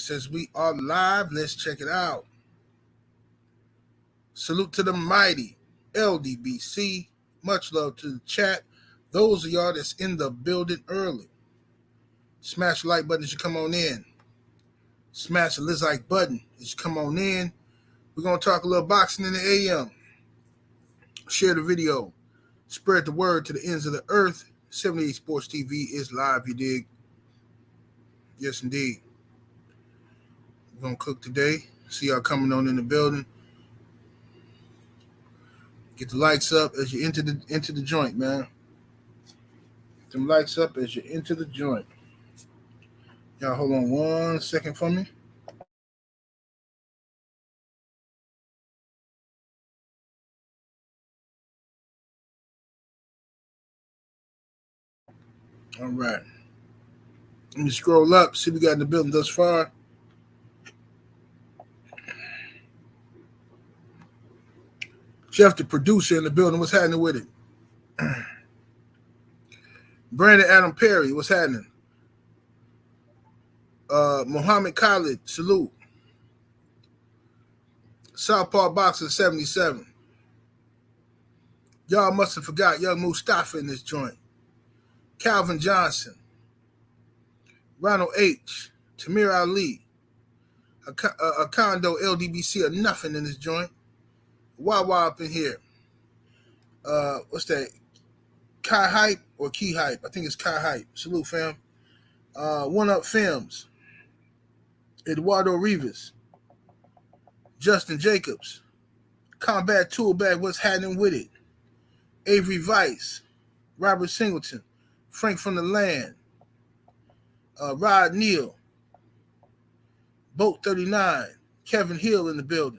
Since we are live, let's check it out. Salute to the mighty LDBC. Much love to the chat. Those of y'all that's in the building early, smash the like button as you come on in. Smash the like button as you come on in. We're going to talk a little boxing in the AM. Share the video. Spread the word to the ends of the earth. 78 Sports TV is live, you dig? Yes, indeed. We're going to cook today. See y'all coming on in the building. Get the likes up as you enter the joint, man. Get them likes up as you enter the joint. Y'all hold on 1 second for me. All right. Let me scroll up, see what we got in the building thus far. Jeff, the producer in the building, what's happening with it? Brandon Adam Perry, what's happening? Muhammad Khalid, salute. Southpaw Boxing 77. Y'all must have forgot Young Mustafa in this joint. Calvin Johnson. Ronald H. Tamir Ali. A condo LDBC or nothing in this joint. Wawa up in here. What's that? Kai Hype or Key Hype? I think it's Kai Hype. Salute, fam. One Up Films. Eduardo Rivas. Justin Jacobs. Combat Toolbag, what's happening with it? Avery Vice. Robert Singleton. Frank from the Land. Rod Neal. Boat 39. Kevin Hill in the building.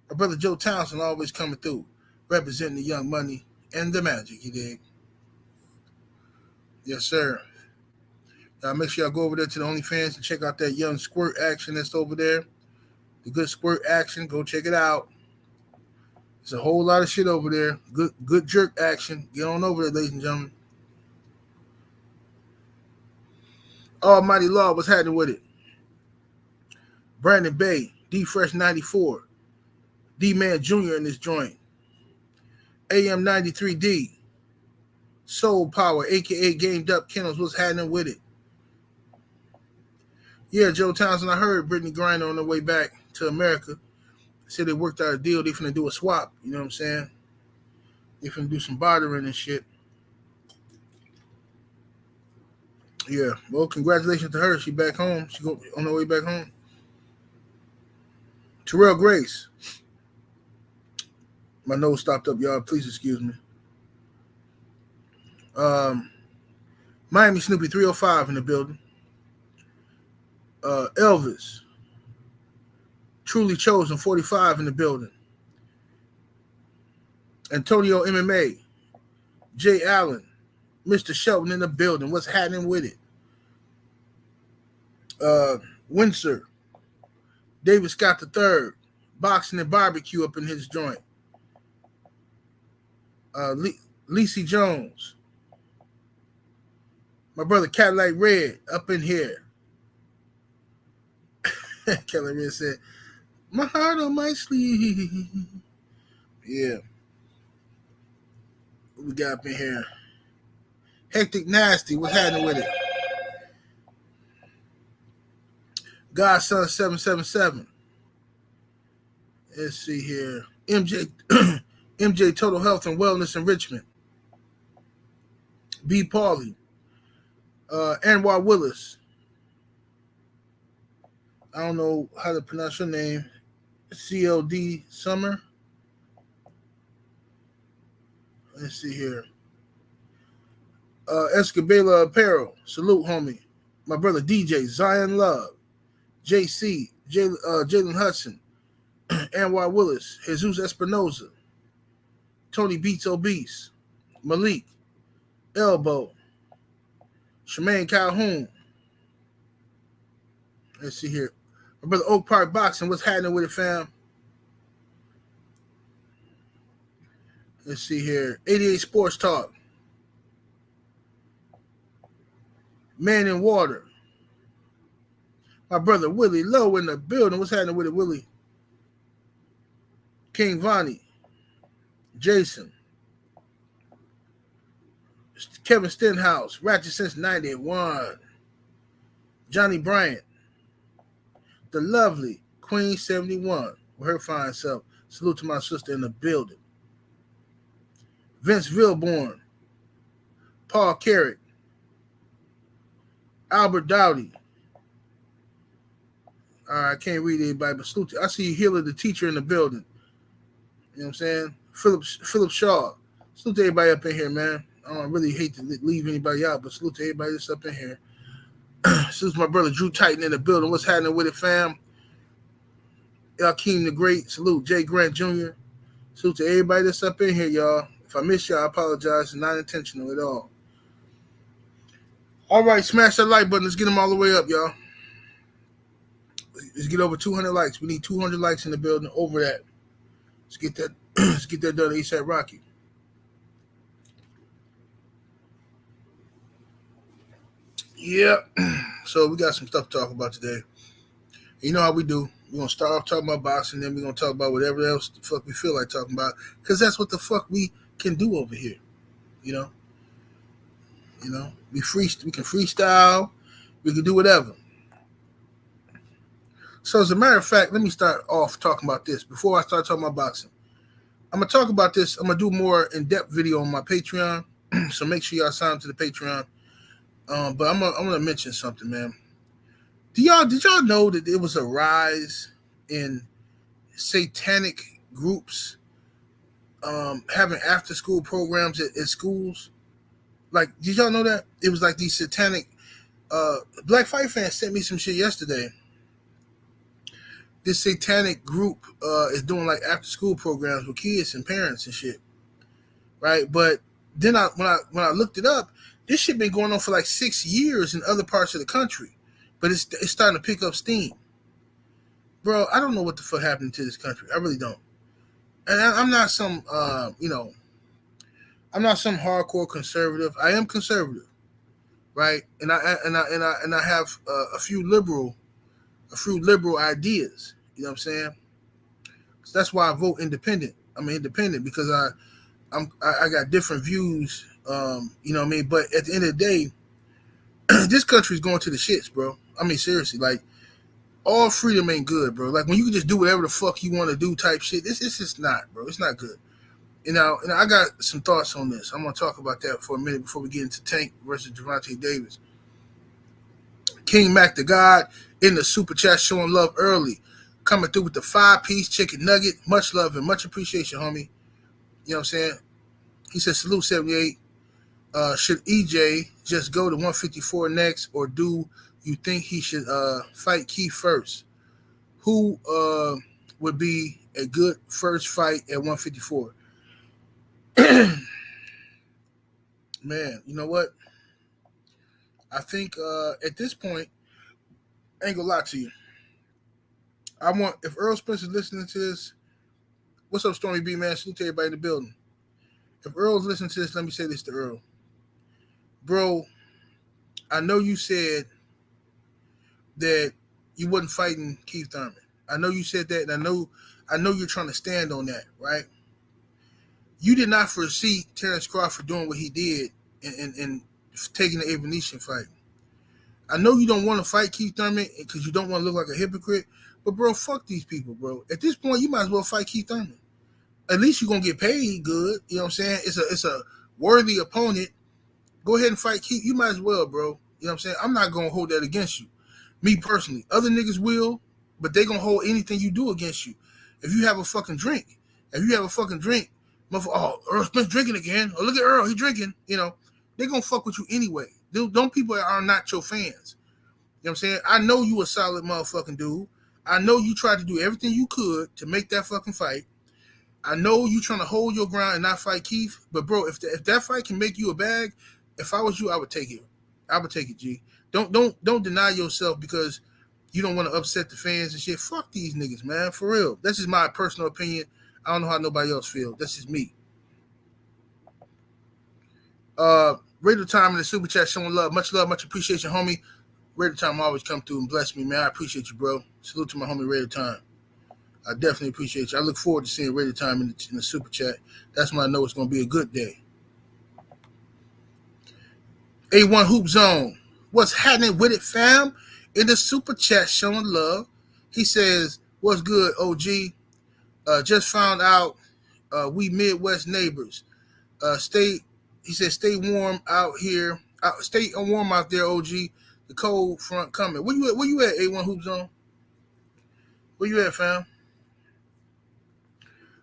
My brother Joe Townsend always coming through, representing the Young Money and the Magic, you dig? Yes, sir. Make sure y'all go over there to the OnlyFans and check out that young squirt action that's over there. The good squirt action, go check it out. There's a whole lot of shit over there. Good jerk action. Get on over there, ladies and gentlemen. Almighty Law, what's happening with it? Brandon Bay, D Fresh 94. D-Man Jr. in this joint. AM 93D. Soul Power, a.k.a. Gamed Up Kennels. What's happening with it? Yeah, Joe Townsend, I heard Brittany Griner on the way back to America. Said they worked out a deal. They finna do a swap. You know what I'm saying? They finna do some bartering and shit. Yeah. Well, congratulations to her. She back home. She go on her way back home. Terrell Grace. My nose stopped up, y'all. Please excuse me. Miami Snoopy 305 in the building. Elvis. Truly Chosen 45 in the building. Antonio MMA. Jay Allen. Mr. Shelton in the building. What's happening with it? Windsor. David Scott III. Boxing and Barbecue up in his joint. Lacey Jones. My brother Cadillac Red up in here. Cadillac Red said, my heart on my sleeve. Yeah. What we got up in here? Hectic Nasty. What's happening with it? Godson 777. Let's see here. MJ Total Health and Wellness Enrichment. B. Pauly. Anwar Willis. I don't know how to pronounce your name. CLD Summer. Let's see here. Escabela Apparel. Salute, homie. My brother DJ Zion Love. JC. Jalen Hudson. Anwar Willis. Jesus Espinoza. Tony Beats Obese. Malik. Elbow. Shemaine Calhoun. Let's see here. My brother Oak Park Boxing. What's happening with it, fam? Let's see here. 88 Sports Talk. Man in Water. My brother Willie Lowe in the building. What's happening with it, Willie? King Vonnie. Jason. Kevin Stenhouse. Ratchet since 91. Johnny Bryant. The lovely Queen 71 with her fine self. Salute to my sister in the building. Vince Vilborn. Paul Carrick. Albert Dowdy. I can't read anybody, but salute. I see Healer, the teacher, in the building. You know what I'm saying? Philip Shaw. Salute to everybody up in here, man. I don't really hate to leave anybody out, but salute to everybody that's up in here. Salute to my brother Drew Titan in the building. What's happening with it, fam? Akeem the Great. Salute. Jay Grant Jr. Salute to everybody that's up in here, y'all. If I miss y'all, I apologize. It's not intentional at all. All right, smash that like button. Let's get them all the way up, y'all. Let's get over 200 likes. We need 200 likes in the building. Over that. Let's get that. Let's get that done. ASAP Rocky. Yeah. So we got some stuff to talk about today. You know how we do. We're going to start off talking about boxing, then we're going to talk about whatever else the fuck we feel like talking about, because that's what the fuck we can do over here. You know? We can freestyle. We can do whatever. So as a matter of fact, let me start off talking about this before I start talking about boxing. I'm going to talk about this. I'm going to do more in-depth video on my Patreon, so make sure y'all sign up to the Patreon. But I'm going to mention something, man. Did y'all know that there was a rise in satanic groups having after-school programs at schools? Like, did y'all know that? It was like these satanic... Black Fight Fans sent me some shit yesterday. This satanic group is doing like after-school programs with kids and parents and shit, right? But then when I looked it up, this shit been going on for like 6 years in other parts of the country. But it's starting to pick up steam. Bro, I don't know what the fuck happened to this country. I really don't. And I'm not some, I'm not some hardcore conservative. I am conservative, right? And I have a few liberal ideas. You know what I'm saying? So that's why I vote independent. I'm independent because I got different views. You know what I mean? But at the end of the day, this country's going to the shits, bro. I mean, seriously, like, all freedom ain't good, bro. Like, when you can just do whatever the fuck you want to do type shit, it's just not, bro. It's not good. And I got some thoughts on this. I'm going to talk about that for a minute before we get into Tank versus Gervonta Davis. King Mac the God in the super chat showing love early. Coming through with the 5-piece chicken nugget. Much love and much appreciation, homie. You know what I'm saying? He said, salute 78. Should EJ just go to 154 next, or do you think he should fight Keith first? Who would be a good first fight at 154? Man, you know what? I think at this point, I ain't gonna lie to you. If Earl Spencer's listening to this, what's up, Stormy B, man? Salute to everybody in the building. If Earl's listening to this, let me say this to Earl. Bro, I know you said that you wasn't fighting Keith Thurman. I know you said that, and I know you're trying to stand on that, right? You did not foresee Terence Crawford doing what he did and taking the Abraham Nation fight. I know you don't want to fight Keith Thurman because you don't want to look like a hypocrite, but bro, fuck these people, bro. At this point, you might as well fight Keith Thurman. At least you're gonna get paid good. You know what I'm saying? It's a worthy opponent. Go ahead and fight Keith. You might as well, bro. You know what I'm saying? I'm not gonna hold that against you. Me personally. Other niggas will, but they gonna hold anything you do against you. If you have a fucking drink, motherfucker, oh, Earl Spence drinking again. Oh, look at Earl, he drinking. You know, they gonna fuck with you anyway. Don't people are not your fans. You know what I'm saying? I know you a solid motherfucking dude. I know you tried to do everything you could to make that fucking fight. I know you trying to hold your ground and not fight Keith, but bro, if that fight can make you a bag, if I was you, I would take it. I would take it, G. Don't deny yourself because you don't want to upset the fans and shit. Fuck these niggas, man. For real. That's just my personal opinion. I don't know how nobody else feels. That's just me. Radio Time in the super chat showing love, much appreciation, homie. Raider Time always come through and bless me, man. I appreciate you, bro. Salute to my homie Raider Time. I definitely appreciate you. I look forward to seeing Raider Time in the super chat. That's when I know it's going to be a good day. A1 Hoop Zone. What's happening with it, fam? In the super chat, showing love. He says, what's good, OG? Just found out we Midwest neighbors. He said, stay warm out here. Stay warm out there, OG. The cold front coming. Where you at, A1 Hoop Zone? Where you at, fam?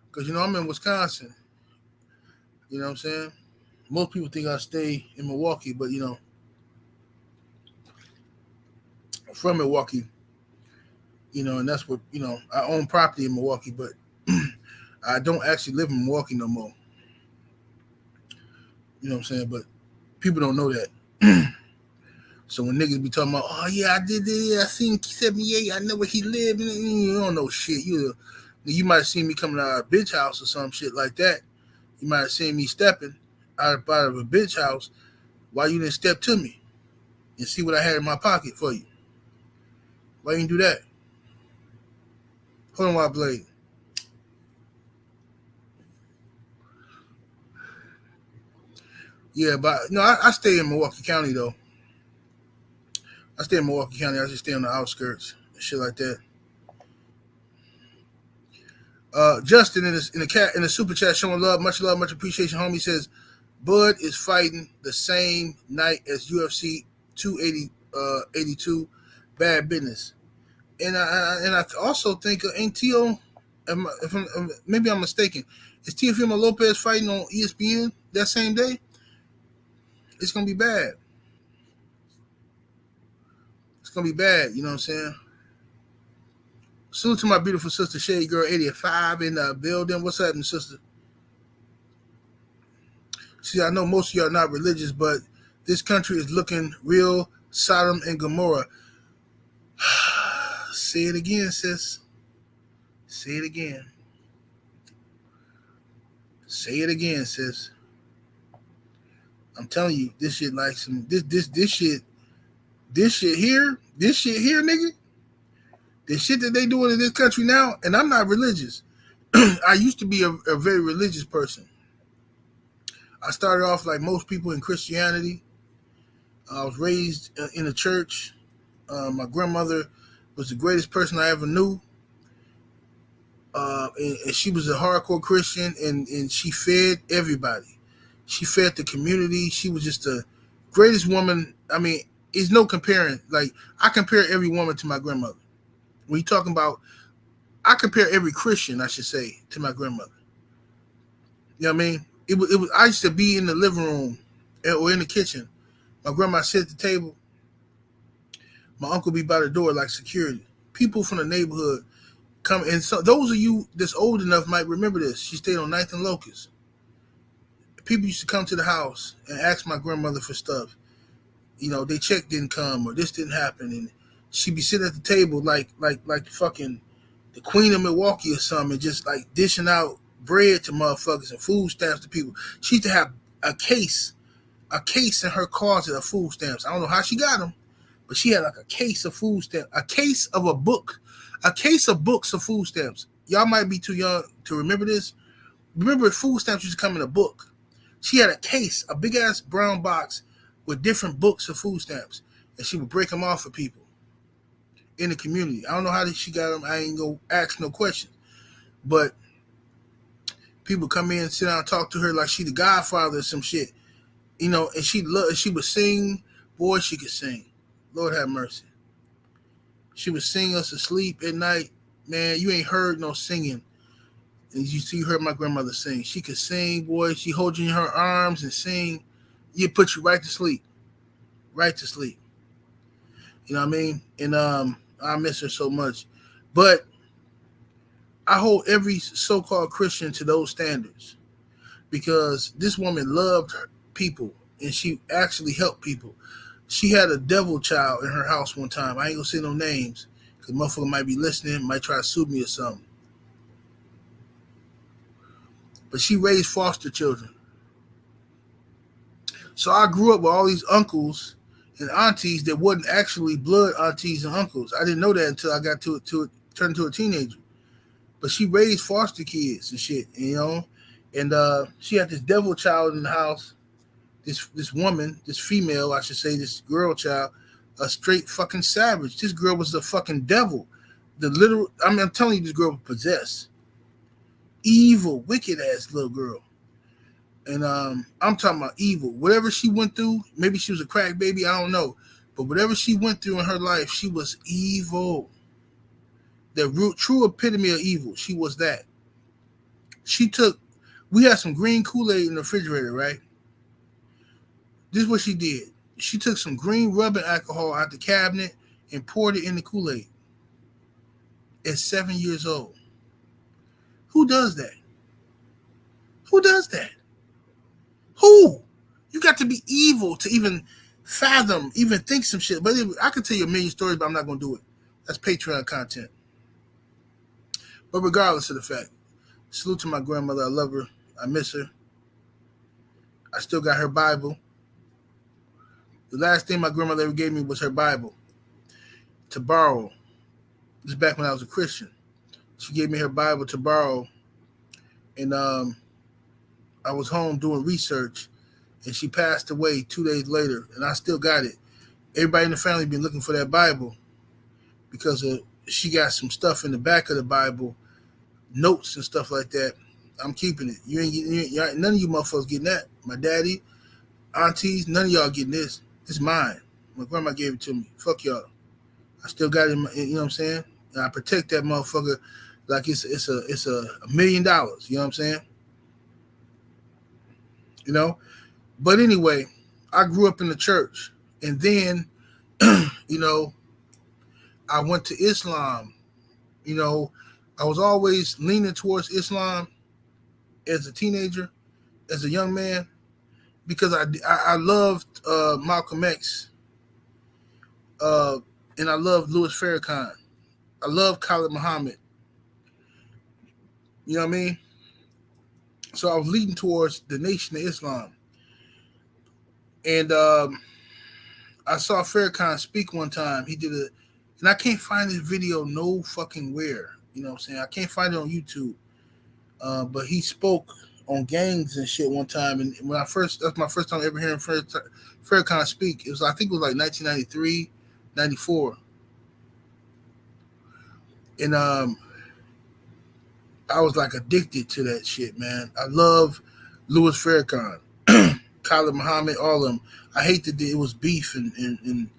Because, I'm in Wisconsin. You know what I'm saying? Most people think I stay in Milwaukee, but, I'm from Milwaukee. And that's what, I own property in Milwaukee, but I don't actually live in Milwaukee no more. You know what I'm saying? But people don't know that. So when niggas be talking about, oh, yeah, I did it. I seen 78. I know where he lived. You don't know shit. You might have seen me coming out of a bitch house or some shit like that. You might have seen me stepping out of a bitch house while you didn't step to me and see what I had in my pocket for you. Why you didn't do that? Hold on while I blade. Yeah, but I stay in Milwaukee County though. I stay in Milwaukee County. I just stay on the outskirts and shit like that. Justin in the super chat showing love, much appreciation. Homie says, Bud is fighting the same night as UFC 282. Bad business. And I also think ain't Tio? Maybe I'm mistaken. Is Teofimo Lopez fighting on ESPN that same day? It's gonna be bad. It's gonna be bad. You know what I'm saying? Salute to my beautiful sister Shade Girl 85 in the building. What's happening, sister? See, I know most of y'all are not religious, but this country is looking real Sodom and Gomorrah. Say it again, sis. Say it again. Say it again, sis. I'm telling you, this shit like some this shit here, nigga. The shit that they doing in this country now, and I'm not religious. I used to be a very religious person. I started off like most people in Christianity. I was raised in a church. My grandmother was the greatest person I ever knew. And she was a hardcore Christian, and she fed everybody. She fed the community. She was just the greatest woman. I mean, it's no comparing. Like, I compare every woman to my grandmother. When you talking about, I compare every Christian, I should say, to my grandmother. You know what I mean? It was. I used to be in the living room or in the kitchen. My grandma sit at the table. My uncle be by the door like security. People from the neighborhood come, and so those of you that's old enough might remember this. She stayed on 9th and Locust. People used to come to the house and ask my grandmother for stuff. Their check didn't come or this didn't happen, and she'd be sitting at the table like fucking the Queen of Milwaukee or something, just like dishing out bread to motherfuckers and food stamps to people. She used to have a case in her closet of food stamps. I don't know how she got them, but she had like a case of food stamps, a case of books of food stamps. Y'all might be too young to remember this. Remember, food stamps used to come in a book. She had a case, a big ass brown box with different books of food stamps, and she would break them off for people in the community. I don't know how she got them. I ain't gonna ask no questions, but people come in, sit down, and talk to her like she the Godfather or some shit, and she would sing. Boy, she could sing. Lord have mercy. She would sing us to sleep at night. Man, you ain't heard no singing. And you heard my grandmother sing. She could sing, boy. She hold you in her arms and sing. You put you right to sleep. Right to sleep. You know what I mean? And I miss her so much. But I hold every so-called Christian to those standards, because this woman loved people and she actually helped people. She had a devil child in her house one time. I ain't gonna say no names because motherfucker might be listening, might try to sue me or something. But she raised foster children. So I grew up with all these uncles and aunties that wasn't actually blood aunties and uncles. I didn't know that until I got to turned into a teenager. But she raised foster kids and shit, you know. And she had this devil child in the house. This woman, this female, I should say, this girl child, a straight fucking savage. This girl was the fucking devil. The literal, I mean, I'm telling you, this girl was possessed. Evil, wicked ass little girl. And I'm talking about evil. Whatever she went through, maybe she was a crack baby, I don't know. But whatever she went through in her life, she was evil. The true epitome of evil. She was that. We had some green Kool-Aid in the refrigerator, right? This is what she did. She took some green rubbing alcohol out the cabinet and poured it in the Kool-Aid. At 7 years old. Who does that? Who does that? Who? You got to be evil to even fathom, even think some shit. But I could tell you a million stories, but I'm not going to do it. That's Patreon content. But regardless of the fact, salute to my grandmother. I love her. I miss her. I still got her Bible. The last thing my grandmother ever gave me was her Bible to borrow. This is back when I was a Christian. She gave me her Bible to borrow. And I was home doing research, and she passed away 2 days later, and I still got it. Everybody in the family been looking for that Bible because she got some stuff in the back of the Bible, notes and stuff like that. I'm keeping it. You ain't none of you motherfuckers getting that. My daddy, aunties, none of y'all getting this. It's mine. My grandma gave it to me. Fuck y'all. I still got it. You know what I'm saying? And I protect that motherfucker like it's $1 million. You know what I'm saying? You know? But anyway, I grew up in the church. And then, you know, I went to Islam. You know, I was always leaning towards Islam as a teenager, as a young man, because I loved Malcolm X, and I loved Louis Farrakhan. I loved Khalid Muhammad. You know what I mean? So I was leading towards the Nation of Islam. And I saw Farrakhan speak one time. He did and I can't find this video no fucking where. You know what I'm saying? I can't find it on YouTube. But he spoke on gangs and shit one time. And that's my first time ever hearing Farrakhan speak. I think it was like 1993, 94. And I was like addicted to that shit, man. I love Louis Farrakhan, Khalid Muhammad, all of them. I hate that it was beef and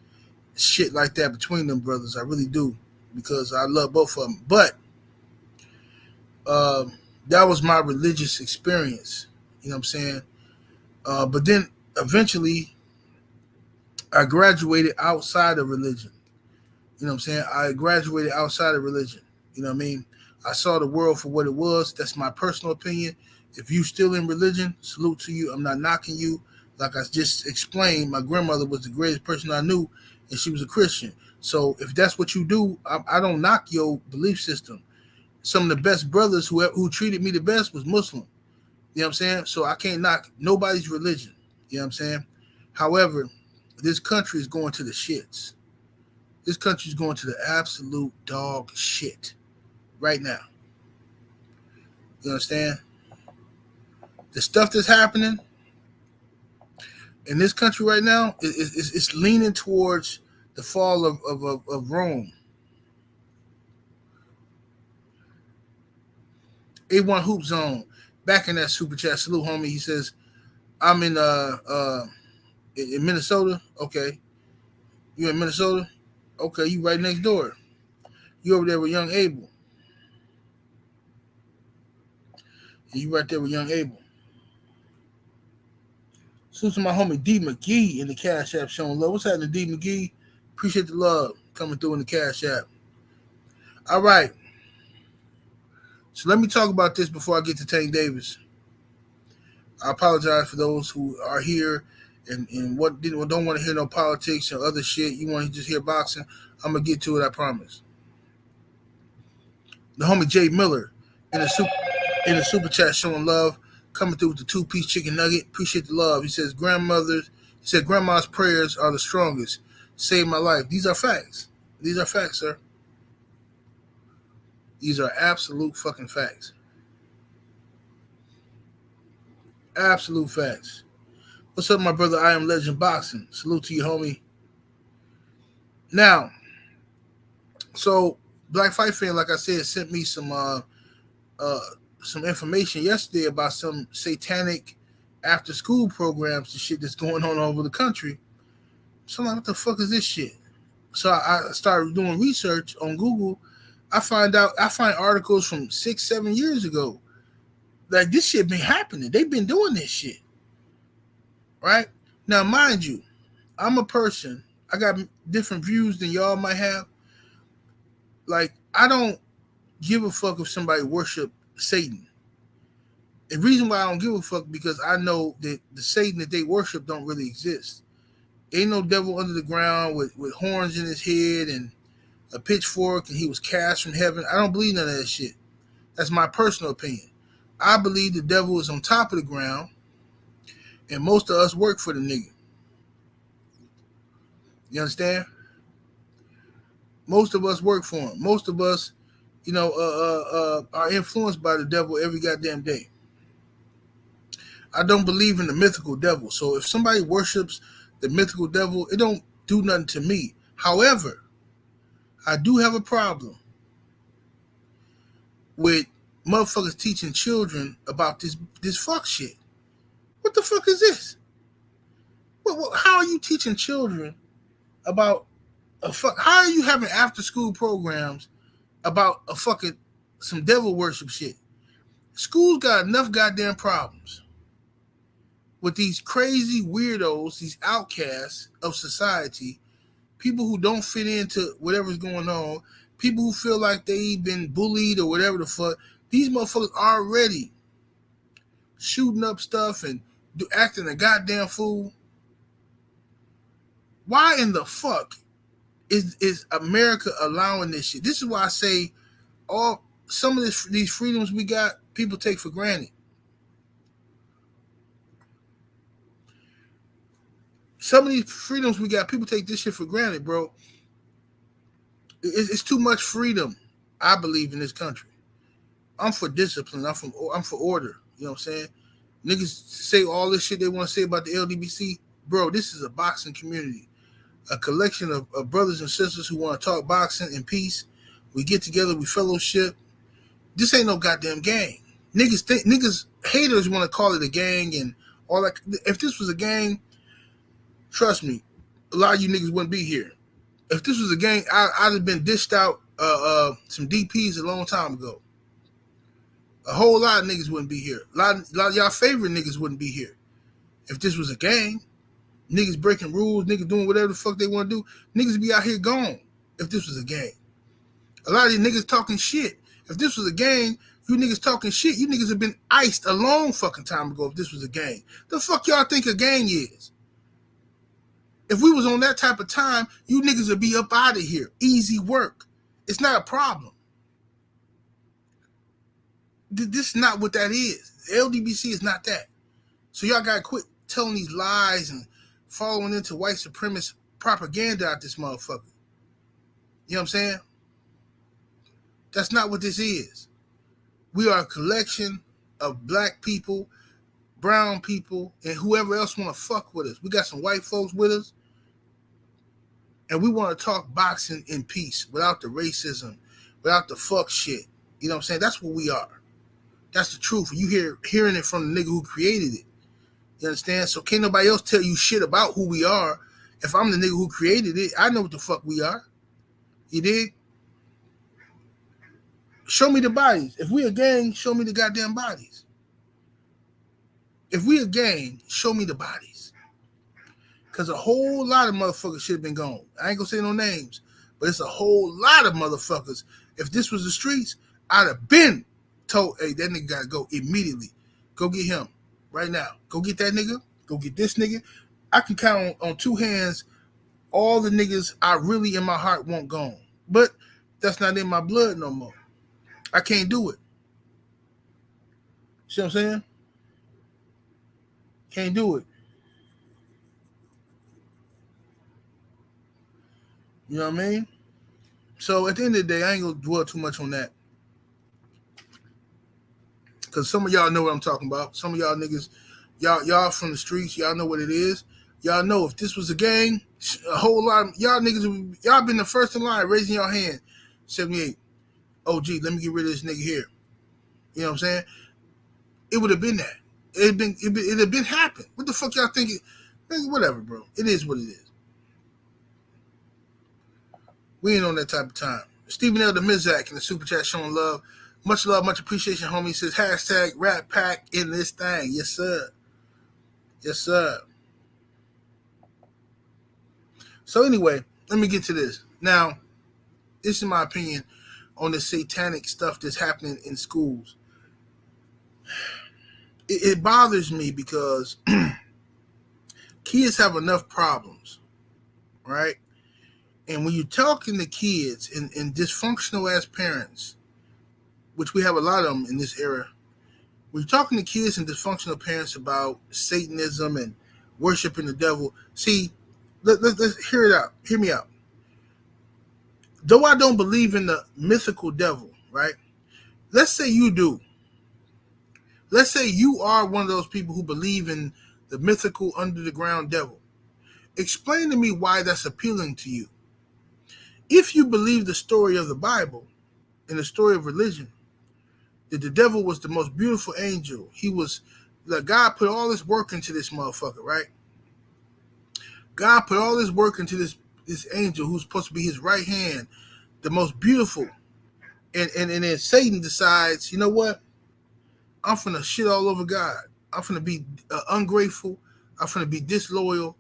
shit like that between them brothers. I really do, because I love both of them. But that was my religious experience. You know what I'm saying? But then eventually I graduated outside of religion. You know what I'm saying? I graduated outside of religion. You know what I mean? I saw the world for what it was. That's my personal opinion. If you still in religion, salute to you. I'm not knocking you. Like I just explained, my grandmother was the greatest person I knew, and she was a Christian. So if that's what you do, I don't knock your belief system. Some of the best brothers who treated me the best was Muslim. You know what I'm saying? So I can't knock nobody's religion. You know what I'm saying? However, this country is going to the shits. This country is going to the absolute dog shit right now. You understand? The stuff that's happening in this country right now is leaning towards the fall of Rome. A1 Hoop Zone, back in that super chat. Salute, homie. He says, I'm in Minnesota. Okay. You in Minnesota? Okay, you right next door. You over there with young Abel. You right there with young Abel. Salute to my homie D McGee in the Cash App showing love. What's happening, D McGee? Appreciate the love coming through in the Cash App. All right. So let me talk about this before I get to Tank Davis. I apologize for those who are here and don't want to hear no politics or other shit. You want to just hear boxing. I'm going to get to it, I promise. The homie Jay Miller in the super chat showing love, coming through with the 2-piece chicken nugget. Appreciate the love. He says, grandmothers He said, grandma's prayers are the strongest. Saved my life. These are facts. These are facts, sir. These are absolute fucking facts. Absolute facts. What's up, my brother? I am Legend Boxing. Salute to you, homie. Now, so Black Fight Fan, like I said, sent me some information yesterday about some satanic after school programs and shit that's going on all over the country. So I'm like, what the fuck is this shit? So I started doing research on Google. I find articles from 6-7 years ago. Like, this shit been happening. They've been doing this shit. Right? Now, mind you, I'm a person. I got different views than y'all might have. Like, I don't give a fuck if somebody worship Satan. The reason why I don't give a fuck because I know that the Satan that they worship don't really exist. Ain't no devil under the ground with horns in his head and a pitchfork and he was cast from heaven. I don't believe none of that shit. That's my personal opinion. I believe the devil is on top of the ground and most of us work for the nigga. You understand? Most of us work for him. Most of us, are influenced by the devil every goddamn day. I don't believe in the mythical devil. So if somebody worships the mythical devil, it don't do nothing to me. However, I do have a problem with motherfuckers teaching children about this fuck shit. What the fuck is this? How are you teaching children about a fuck? How are you having after school programs about a fucking some devil worship shit? School's got enough goddamn problems with these crazy weirdos, these outcasts of society, people who don't fit into whatever's going on, people who feel like they've been bullied or whatever the fuck. These motherfuckers already shooting up stuff and acting a goddamn fool. Why in the fuck is America allowing this shit? This is why I say some of these freedoms we got, people take for granted. Some of these freedoms we got, people take this shit for granted, bro. It's too much freedom, I believe, in this country. I'm for discipline. I'm for order. You know what I'm saying? Niggas say all this shit they want to say about the LDBC. Bro, this is a boxing community. A collection of brothers and sisters who want to talk boxing in peace. We get together, we fellowship. This ain't no goddamn gang. Niggas haters want to call it a gang and all that. If this was a gang, trust me, a lot of you niggas wouldn't be here. If this was a gang, I'd have been dished out some DPs a long time ago. A whole lot of niggas wouldn't be here. A lot of y'all favorite niggas wouldn't be here. If this was a gang, niggas breaking rules, niggas doing whatever the fuck they want to do, niggas be out here gone if this was a gang. A lot of these niggas talking shit. If this was a gang, you niggas talking shit, you niggas have been iced a long fucking time ago if this was a gang. The fuck y'all think a gang is? If we was on that type of time, you niggas would be up out of here. Easy work. It's not a problem. This is not what that is. LDBC is not that. So y'all got to quit telling these lies and following into white supremacist propaganda out this motherfucker. You know what I'm saying? That's not what this is. We are a collection of black people, brown people, and whoever else want to fuck with us. We got some white folks with us. And we want to talk boxing in peace without the racism, without the fuck shit. You know what I'm saying? That's what we are. That's the truth. You hearing it from the nigga who created it. You understand? So can't nobody else tell you shit about who we are. If I'm the nigga who created it, I know what the fuck we are. You dig? Show me the bodies. If we a gang, show me the goddamn bodies. If we a gang, show me the bodies. Because a whole lot of motherfuckers should have been gone. I ain't gonna say no names, but it's a whole lot of motherfuckers. If this was the streets, I'd have been told, hey, that nigga gotta go immediately. Go get him right now. Go get that nigga. Go get this nigga. I can count on two hands all the niggas I really in my heart want gone. But that's not in my blood no more. I can't do it. See what I'm saying? Can't do it. You know what I mean? So at the end of the day, I ain't gonna dwell too much on that. Because some of y'all know what I'm talking about. Some of y'all niggas, y'all from the streets, y'all know what it is. Y'all know if this was a gang, a whole lot of y'all niggas, y'all been the first in line raising your hand. 78. Oh, gee, let me get rid of this nigga here. You know what I'm saying? It would have been that. It'd have been happened. What the fuck y'all thinking? Whatever, bro. It is what it is. We ain't on that type of time. Stephen L. the Mizak in the super chat showing love. Much love, much appreciation, homie. He says hashtag Rat Pack in this thing. Yes, sir. Yes, sir. So anyway, let me get to this. Now, this is my opinion on the satanic stuff that's happening in schools. It bothers me because kids have enough problems, right? And when you're talking to kids and dysfunctional ass parents, which we have a lot of them in this era, when you're talking to kids and dysfunctional parents about Satanism and worshiping the devil, see, let's hear it out. Hear me out. Though I don't believe in the mythical devil, right? Let's say you do. Let's say you are one of those people who believe in the mythical under the ground devil. Explain to me why that's appealing to you. If you believe the story of the Bible and the story of religion, that the devil was the most beautiful angel, he was, like, God put all this work into this motherfucker, right? God put all this work into this angel who's supposed to be his right hand, the most beautiful. And then Satan decides, you know what? I'm finna shit all over God. I'm finna be ungrateful. I'm finna be disloyal.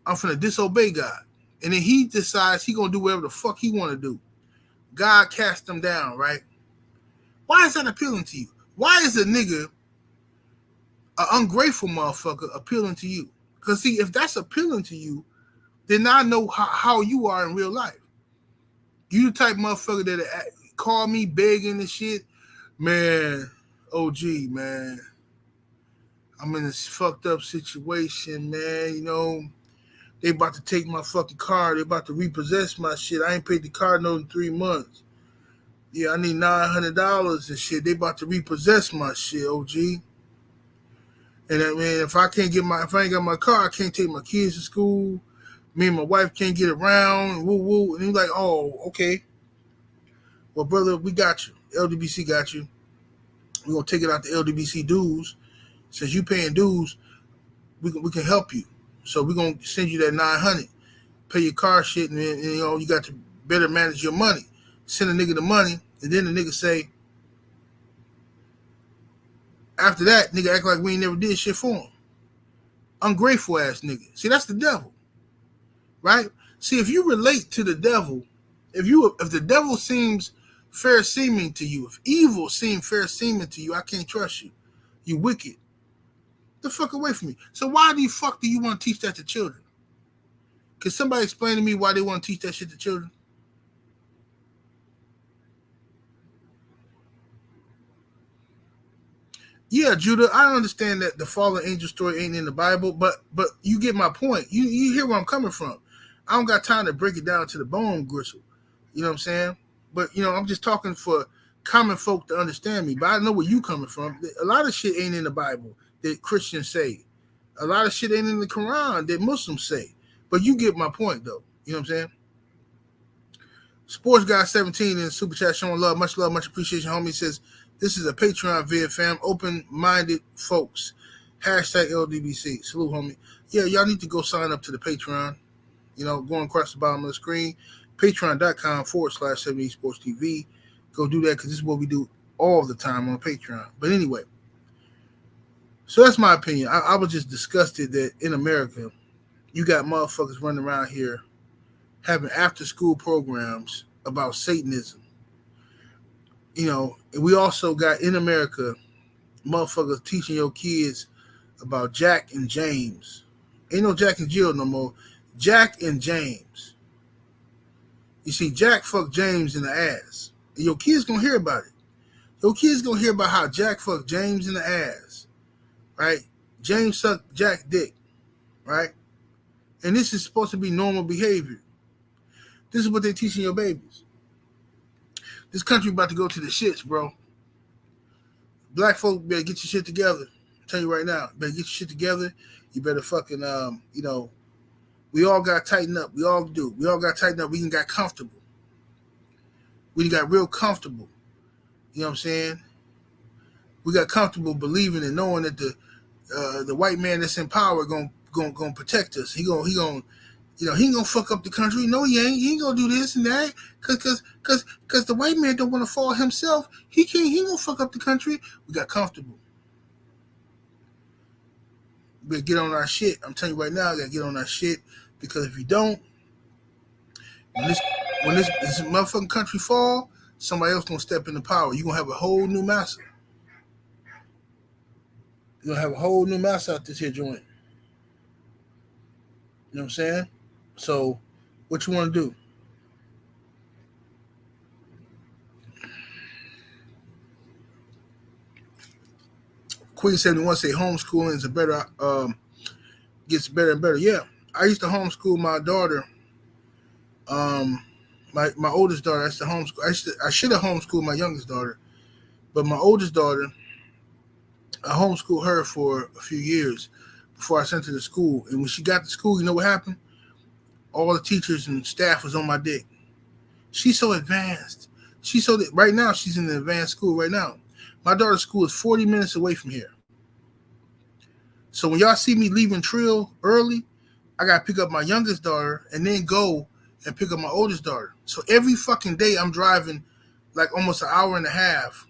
I'm finna disobey God. And then he decides he gonna do whatever the fuck he wanna do. God cast him down, right? Why is that appealing to you? Why is a nigga, an ungrateful motherfucker, appealing to you? Because see, if that's appealing to you, then I know how you are in real life. You the type motherfucker that call me begging and shit. Man, OG, man. I'm in this fucked up situation, man. You know, they about to take my fucking car. They about to repossess my shit. I ain't paid the car note in 3 months. Yeah, I need $900 and shit. They about to repossess my shit, OG. And I mean, if I ain't got my car, I can't take my kids to school. Me and my wife can't get around. Woo woo. And he's like, oh, okay. Well, brother, we got you. LDBC got you. We're gonna take it out the LDBC dues. Since you paying dues, we can help you. So we're gonna send you that $900. Pay your car shit, and then, you know, you got to better manage your money. Send a nigga the money, and then the nigga say, after that, nigga act like we ain't never did shit for him. Ungrateful ass nigga. See, that's the devil, right? See, if you relate to the devil, if the devil seems fair seeming to you, if evil seems fair seeming to you, I can't trust you. You wicked. The fuck away from me. So why the fuck do you want to teach that to children? Can somebody explain to me why they want to teach that shit to children? Yeah, Judah, I understand that the fallen angel story ain't in the Bible, but you get my point. You hear where I'm coming from. I don't got time to break it down to the bone gristle. You know what I'm saying? But, you know, I'm just talking for common folk to understand me. But I know where you coming from. A lot of shit ain't in the Bible that Christians say. A lot of shit ain't in the Quran that Muslims say. But you get my point, though. You know what I'm saying? Sports Guy 17 in Super Chat showing love, much appreciation, homie. Says, this is a Patreon vid, fam. Open-minded folks. Hashtag LDBC. Salute, homie. Yeah, y'all need to go sign up to the Patreon. You know, going across the bottom of the screen. Patreon.com/70 Sports TV. Go do that because this is what we do all the time on Patreon. But anyway, so that's my opinion. I was just disgusted that in America, you got motherfuckers running around here having after-school programs about Satanism. You know, and we also got in America motherfuckers teaching your kids about Jack and James. Ain't no Jack and Jill no more. Jack and James. You see, Jack fucked James in the ass. And your kids gonna hear about it. Your kids gonna hear about how Jack fucked James in the ass. Right? James sucked Jack dick. Right? And this is supposed to be normal behavior. This is what they're teaching your babies. This country about to go to the shits, bro. Black folk better get your shit together. I'm telling you right now, better get your shit together. You better fucking, we all got to tighten up. We all do. We all got to tighten up. We done got comfortable. We done got real comfortable. You know what I'm saying? We got comfortable believing and knowing that the white man that's in power gonna protect us. He gonna fuck up the country. No, he ain't. He ain't gonna do this and that. Cause the white man don't want to fall himself. He gonna fuck up the country. We got comfortable. We gotta get on our shit. I'm telling you right now, I gotta get on our shit, because if you don't, when this motherfucking country fall, somebody else gonna step into power. You gonna have a whole new master. You're gonna have a whole new master out this here joint. You know what I'm saying? So, what you want to do? Queen 71 say homeschooling is gets better and better. Yeah, I used to homeschool my daughter. My oldest daughter. I should have homeschooled my youngest daughter, but my oldest daughter, I homeschooled her for a few years before I sent her to school. And when she got to school, you know what happened? All the teachers and staff was on my dick. She's so advanced. Right now she's in the advanced school right now. My daughter's school is 40 minutes away from here. So when y'all see me leaving Trill early, I got to pick up my youngest daughter and then go and pick up my oldest daughter. So every fucking day I'm driving like almost an hour and a half.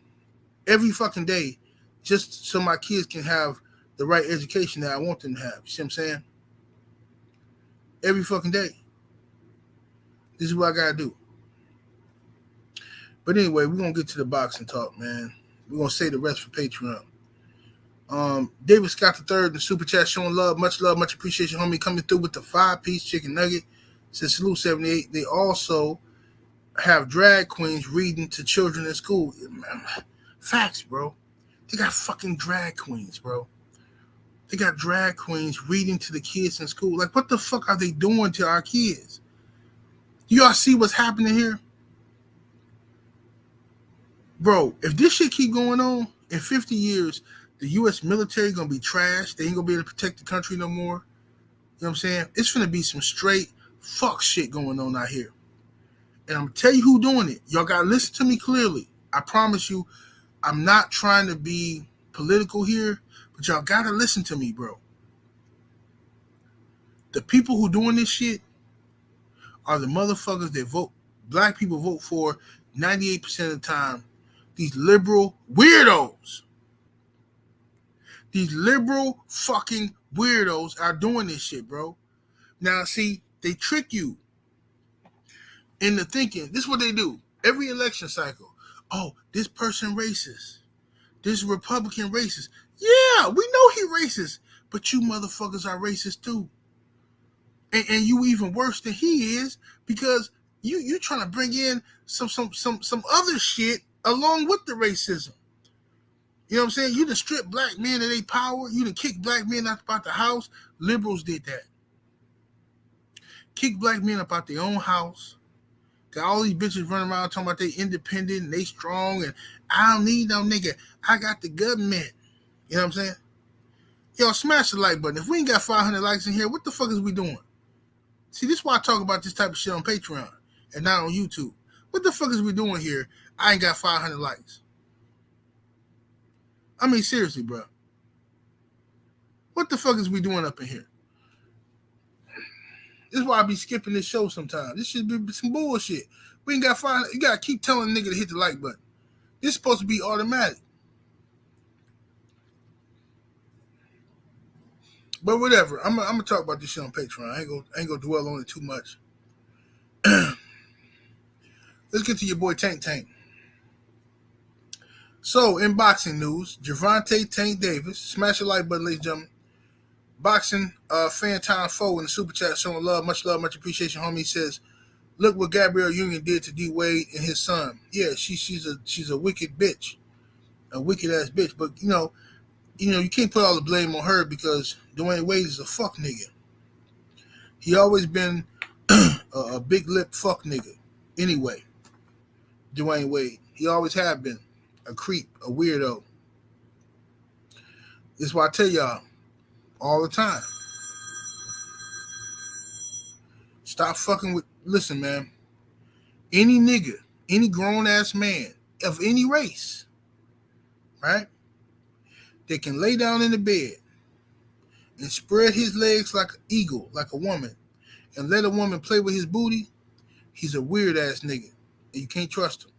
Every fucking day, just so my kids can have the right education that I want them to have. You see what I'm saying? Every fucking day. This is what I got to do. But anyway, we're going to get to the boxing talk, man. We're going to save the rest for Patreon. David Scott III in the super chat showing love, much appreciation, homie, coming through with the 5-piece chicken nugget. Says salute 78. They also have drag queens reading to children in school. Facts, bro. They got fucking drag queens, bro. They got drag queens reading to the kids in school. Like, what the fuck are they doing to our kids? Do y'all see what's happening here? Bro, if this shit keep going on, in 50 years, the U.S. military going to be trashed. They ain't going to be able to protect the country no more. You know what I'm saying? It's going to be some straight fuck shit going on out here. And I'm going to tell you who doing it. Y'all got to listen to me clearly. I promise you, I'm not trying to be political here, but y'all got to listen to me, bro. The people who doing this shit are the motherfuckers that black people vote for 98% of the time. These liberal weirdos. These liberal fucking weirdos are doing this shit, bro. Now, see, they trick you into thinking. This is what they do. Every election cycle. Oh, this person racist. This Republican racist. Yeah, we know he racist. But you motherfuckers are racist too. And you even worse than he is, because you trying to bring in some other shit along with the racism. You know what I'm saying? You done strip black men of their power. You done kick black men out about the house. Liberals did that. Kick black men up out their own house. Got all these bitches running around talking about they independent and they strong and I don't need no nigga. I got the government. You know what I'm saying? Yo, smash the like button. If we ain't got 500 likes in here, what the fuck is we doing? See, this is why I talk about this type of shit on Patreon and not on YouTube. What the fuck is we doing here? I ain't got 500 likes. I mean, seriously, bro. What the fuck is we doing up in here? This is why I be skipping this show sometimes. This should be some bullshit. We ain't got 500. You gotta keep telling the nigga to hit the like button. This is supposed to be automatic. But whatever. I'm gonna talk about this shit on Patreon. I ain't gonna dwell on it too much. Let's get to your boy Tank. So, in boxing news, Gervonta Tank Davis, smash the like button, ladies and gentlemen. Boxing fan time 4 in the super chat showing love, much appreciation, homie. He says, look what Gabrielle Union did to D Wade and his son. Yeah, she's a wicked bitch, a wicked ass bitch. But you know, you can't put all the blame on her because Dwyane Wade is a fuck nigga. He always been a big lip fuck nigga. Anyway, Dwyane Wade. He always have been a creep, a weirdo. This is why I tell y'all all the time. Stop fucking with. Listen, man. Any nigga, any grown ass man of any race, right? They can lay down in the bed and spread his legs like an eagle, like a woman, and let a woman play with his booty. He's a weird ass nigga, and you can't trust him.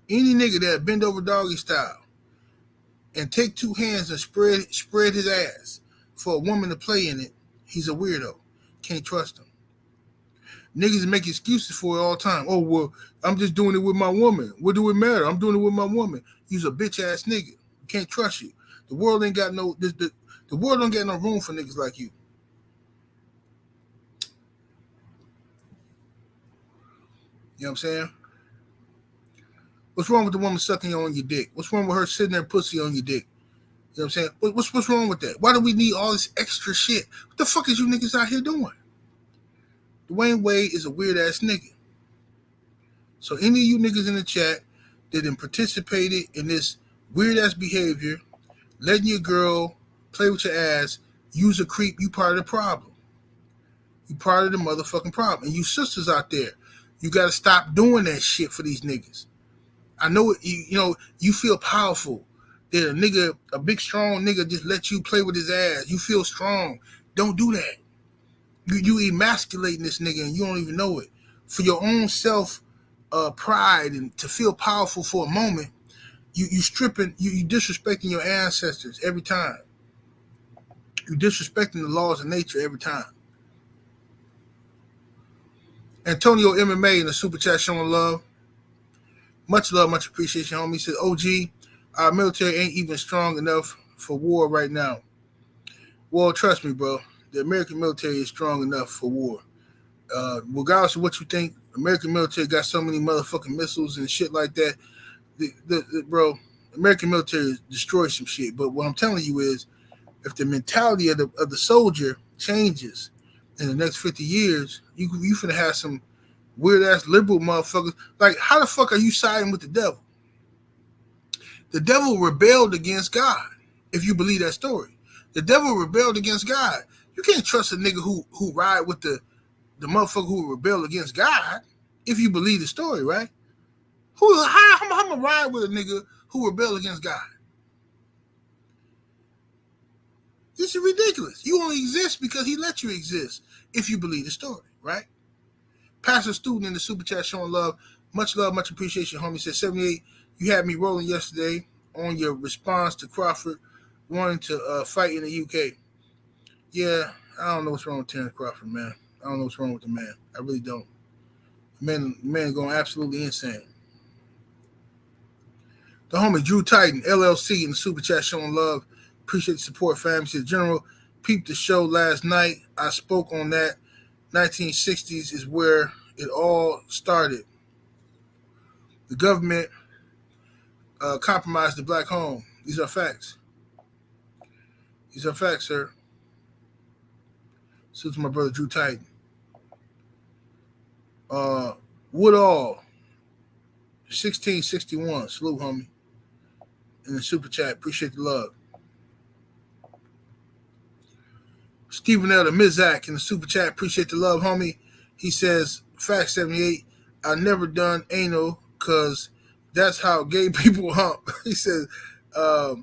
Any nigga that bend over doggy style and take two hands and spread his ass for a woman to play in it, he's a weirdo. Can't trust him. Niggas make excuses for it all the time. Oh, well, I'm just doing it with my woman. What do it matter? I'm doing it with my woman. You's a bitch ass nigga. Can't trust you. The world ain't got no. The world don't get no room for niggas like you. You know what I'm saying? What's wrong with the woman sucking on your dick? What's wrong with her sitting there pussy on your dick? You know what I'm saying? What's wrong with that? Why do we need all this extra shit? What the fuck is you niggas out here doing? Dwyane Wade is a weird ass nigga. So any of you niggas in the chat that then participated in this weird ass behavior, letting your girl play with your ass, use a creep, you part of the problem. You part of the motherfucking problem. And you sisters out there, you got to stop doing that shit for these niggas. I know you feel powerful. That a big strong nigga just let you play with his ass. You feel strong. Don't do that. You emasculating this nigga and you don't even know it. For your own self pride and to feel powerful for a moment, you disrespecting your ancestors every time. You disrespecting the laws of nature every time. Antonio MMA in the super chat showing love. Much love, much appreciation, homie. He says, OG, our military ain't even strong enough for war right now. Well, trust me, bro. The American military is strong enough for war. Regardless of what you think, American military got so many motherfucking missiles and shit like that. Bro, American military destroys some shit. But what I'm telling you is, if the mentality of the soldier changes in the next 50 years, you finna have some weird ass liberal motherfuckers. Like, how the fuck are you siding with the devil? The devil rebelled against God. If you believe that story, the devil rebelled against God. You can't trust a nigga who ride with the motherfucker who rebelled against God. If you believe the story, right? How am I gonna ride with a nigga who rebelled against God? This is ridiculous. You only exist because he let you exist. If you believe the story, right? Pastor Student in the super chat showing love, much appreciation, homie. Said 78. You had me rolling yesterday on your response to Crawford wanting to fight in the UK. Yeah, I don't know what's wrong with Terence Crawford, man. I don't know what's wrong with the man. I really don't. The man going absolutely insane. The homie Drew Titan, LLC in the super chat showing love. Appreciate the support, fam. He said, General, peeped the show last night. I spoke on that. 1960s is where it all started. The government compromised the black home. These are facts. These are facts, sir. Salute to my brother Drew Titan. Woodall, 1661. Salute, homie. In the super chat. Appreciate the love. Stephen L. the Mizak in the super chat. Appreciate the love, homie. He says, fact 78, I never done anal because that's how gay people hump. He said, a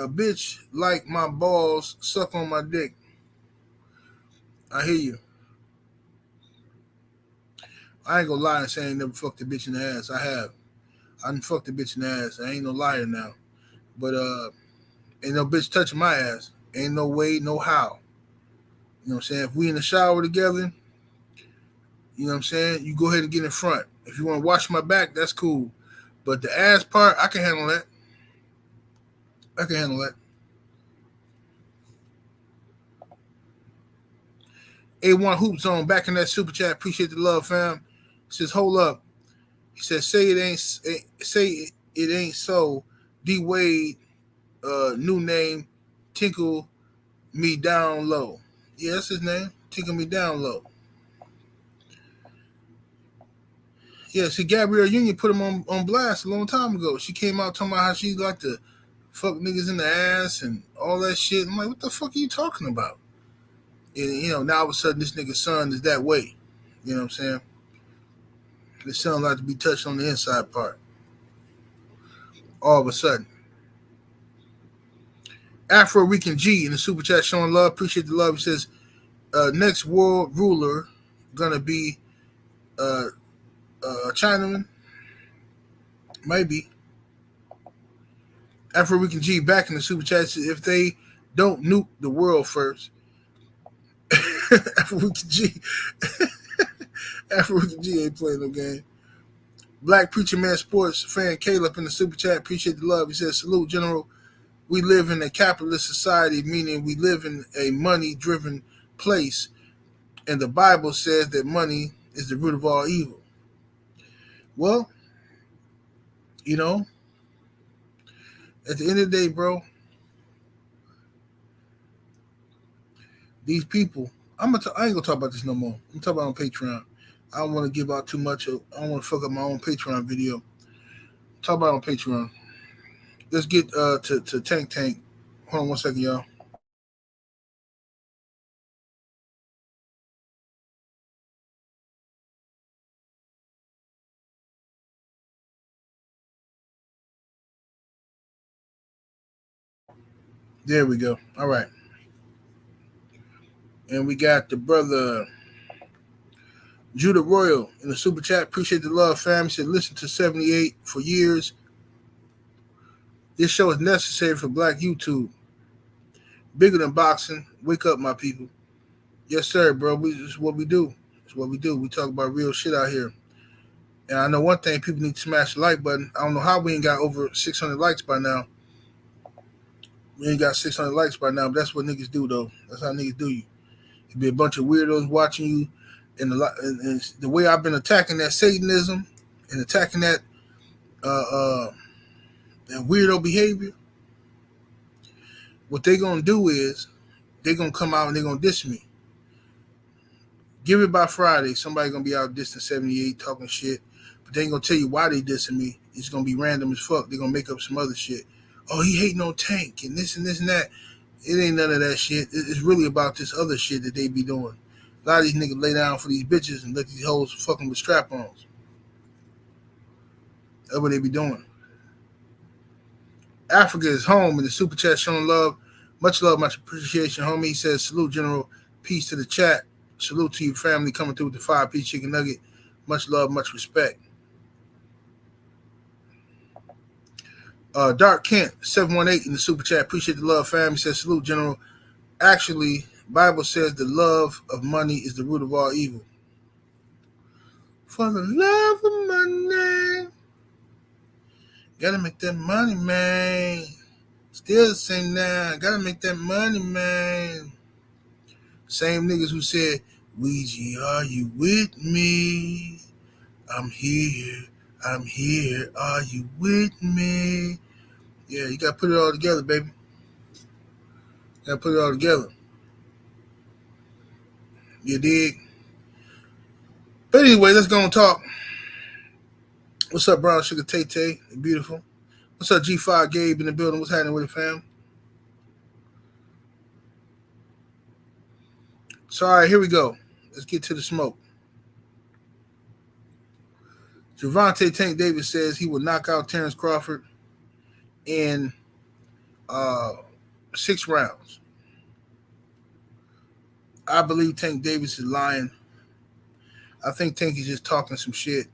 bitch like my balls suck on my dick. I hear you. I ain't gonna lie and say I ain't never fucked a bitch in the ass. I have. I done fucked a bitch in the ass. I ain't no liar now. But ain't no bitch touching my ass. Ain't no way, no how. You know what I'm saying? If we in the shower together, you know what I'm saying? You go ahead and get in front. If you want to wash my back, that's cool. But the ass part, I can handle that. I can handle that. A1 Hoop Zone back in that super chat. Appreciate the love, fam. He says, hold up. He says, say it ain't so. D Wade, new name, tinkle me down low. Yeah, that's his name. Taking me down low. Yeah, see, Gabrielle Union put him on blast a long time ago. She came out talking about how she like to fuck niggas in the ass and all that shit. I'm like, what the fuck are you talking about? And, now all of a sudden this nigga's son is that way. You know what I'm saying? His son like to be touched on the inside part. All of a sudden. Afro Rican G in the super chat showing love. Appreciate the love. He says, next world ruler gonna be a Chinaman? Maybe. Afro Rican G back in the super chat says, if they don't nuke the world first. Afro Rican G. Afro Rican G ain't playing no game. Black Preacher Man Sports fan Caleb in the super chat. Appreciate the love. He says, salute, General. We live in a capitalist society, meaning we live in a money-driven place. And the Bible says that money is the root of all evil. Well, at the end of the day, bro, these people, I ain't gonna talk about this no more. I'm talking about on Patreon. I don't want to give out too much. I don't want to fuck up my own Patreon video. Talk about it on Patreon. Let's get to Tank. Hold on one second, y'all. There we go. All right. And we got the brother Judah Royal in the super chat. Appreciate the love, fam. He said, listen to 78 for years. This show is necessary for black YouTube. Bigger than boxing. Wake up, my people. Yes, sir, bro. This is what we do. It's what we do. We talk about real shit out here. And I know one thing, people need to smash the like button. I don't know how we ain't got over 600 likes by now. We ain't got 600 likes by now, but that's what niggas do, though. That's how niggas do you. It'd be a bunch of weirdos watching you. And the way I've been attacking that Satanism and attacking that weirdo behavior, what they gonna do is they gonna come out and they gonna diss me. Give it by Friday, somebody gonna be out dissing 78 talking shit, but they ain't gonna tell you why they dissing me. It's gonna be random as fuck. They gonna make up some other shit. Oh, he hating on Tank and this and this and that. It ain't none of that shit. It's really about this other shit that they be doing. A lot of these niggas lay down for these bitches and let these hoes fucking with strap-ons. That's what they be doing. Africa is home in the super chat showing love. Much love, much appreciation, homie. He says, salute, General. Peace to the chat. Salute to your family coming through with the 5-piece chicken nugget. Much love, much respect. Dark Kent, 718 in the super chat. Appreciate the love, fam. He says, salute, General. Actually, Bible says the love of money is the root of all evil. For the love of money. Gotta make that money, man. Still the same now. Gotta make that money, man. Same niggas who said, Ouija, are you with me? I'm here. Are you with me? Yeah, you gotta put it all together, baby. You gotta put it all together. You dig? But anyway, let's go and talk. What's up, Brown Sugar Tay? Beautiful. What's up, G5 Gabe in the building? What's happening with it, fam? So, all right, here we go. Let's get to the smoke. Gervonta Tank Davis says he will knock out Terence Crawford in 6 rounds. I believe Tank Davis is lying. I think Tank is just talking some shit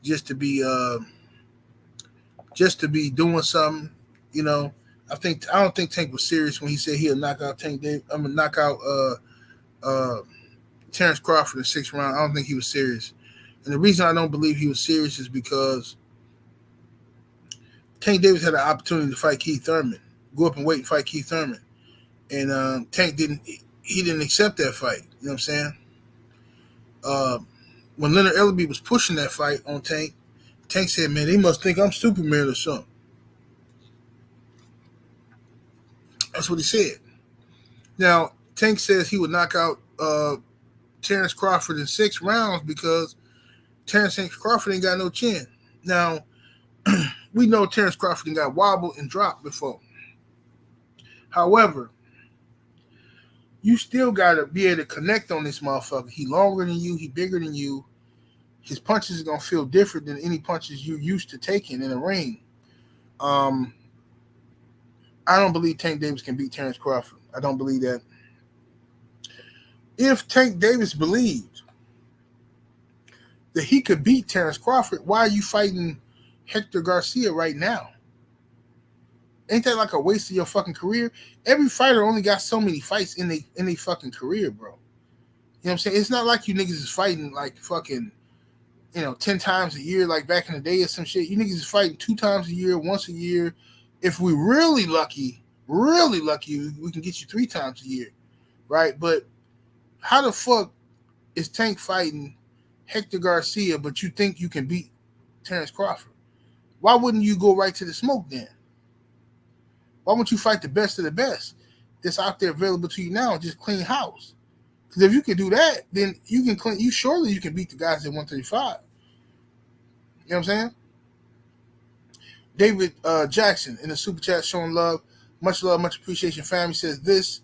just to be doing something, you know. I don't think Tank was serious when he said he'll knock out Tank Davis. I'm gonna knock out Terence Crawford in 6 rounds. I don't think he was serious. And the reason I don't believe he was serious is because Tank Davis had an opportunity to fight Keith Thurman, go up and wait and fight Keith Thurman. And Tank didn't accept that fight. You know what I'm saying? When Leonard Ellerbe was pushing that fight on Tank, Tank said, man, they must think I'm Superman or something. That's what he said. Now, Tank says he would knock out Terence Crawford in 6 rounds because Terence Crawford ain't got no chin. Now, we know Terence Crawford ain't got wobbled and dropped before. However, you still got to be able to connect on this motherfucker. He longer than you. He bigger than you. His punches are going to feel different than any punches you're used to taking in a ring. I don't believe Tank Davis can beat Terence Crawford. I don't believe that. If Tank Davis believed that he could beat Terence Crawford, why are you fighting Hector Garcia right now? Ain't that like a waste of your fucking career? Every fighter only got so many fights in their fucking career, bro. You know what I'm saying? It's not like you niggas is fighting like fucking, 10 times a year like back in the day or some shit. You niggas is fighting 2 times a year, once a year. If we really lucky, we can get you 3 times a year, right? But how the fuck is Tank fighting Hector Garcia, but you think you can beat Terence Crawford? Why wouldn't you go right to the smoke then? Why wouldn't you fight the best of the best that's out there available to you now and just clean house? Because if you can do that, then you can clean. Surely you can beat the guys at 135. You know what I'm saying? David Jackson in the super chat showing love, much appreciation. Family says this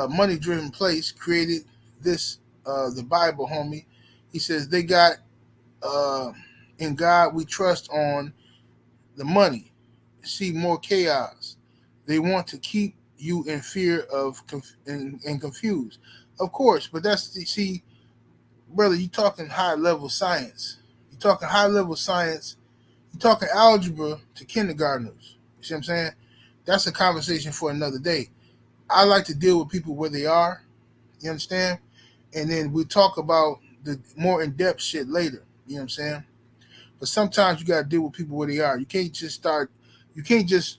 money-driven place created this the Bible, homie. He says they got in God we trust on the money. See more chaos. They want to keep you in fear of and confused. Of course, but see, brother, you talking high level science. You talking high level science. You talking algebra to kindergartners. You see what I'm saying? That's a conversation for another day. I like to deal with people where they are. You understand? And then we talk about the more in-depth shit later. You know what I'm saying? But sometimes you got to deal with people where they are. You can't just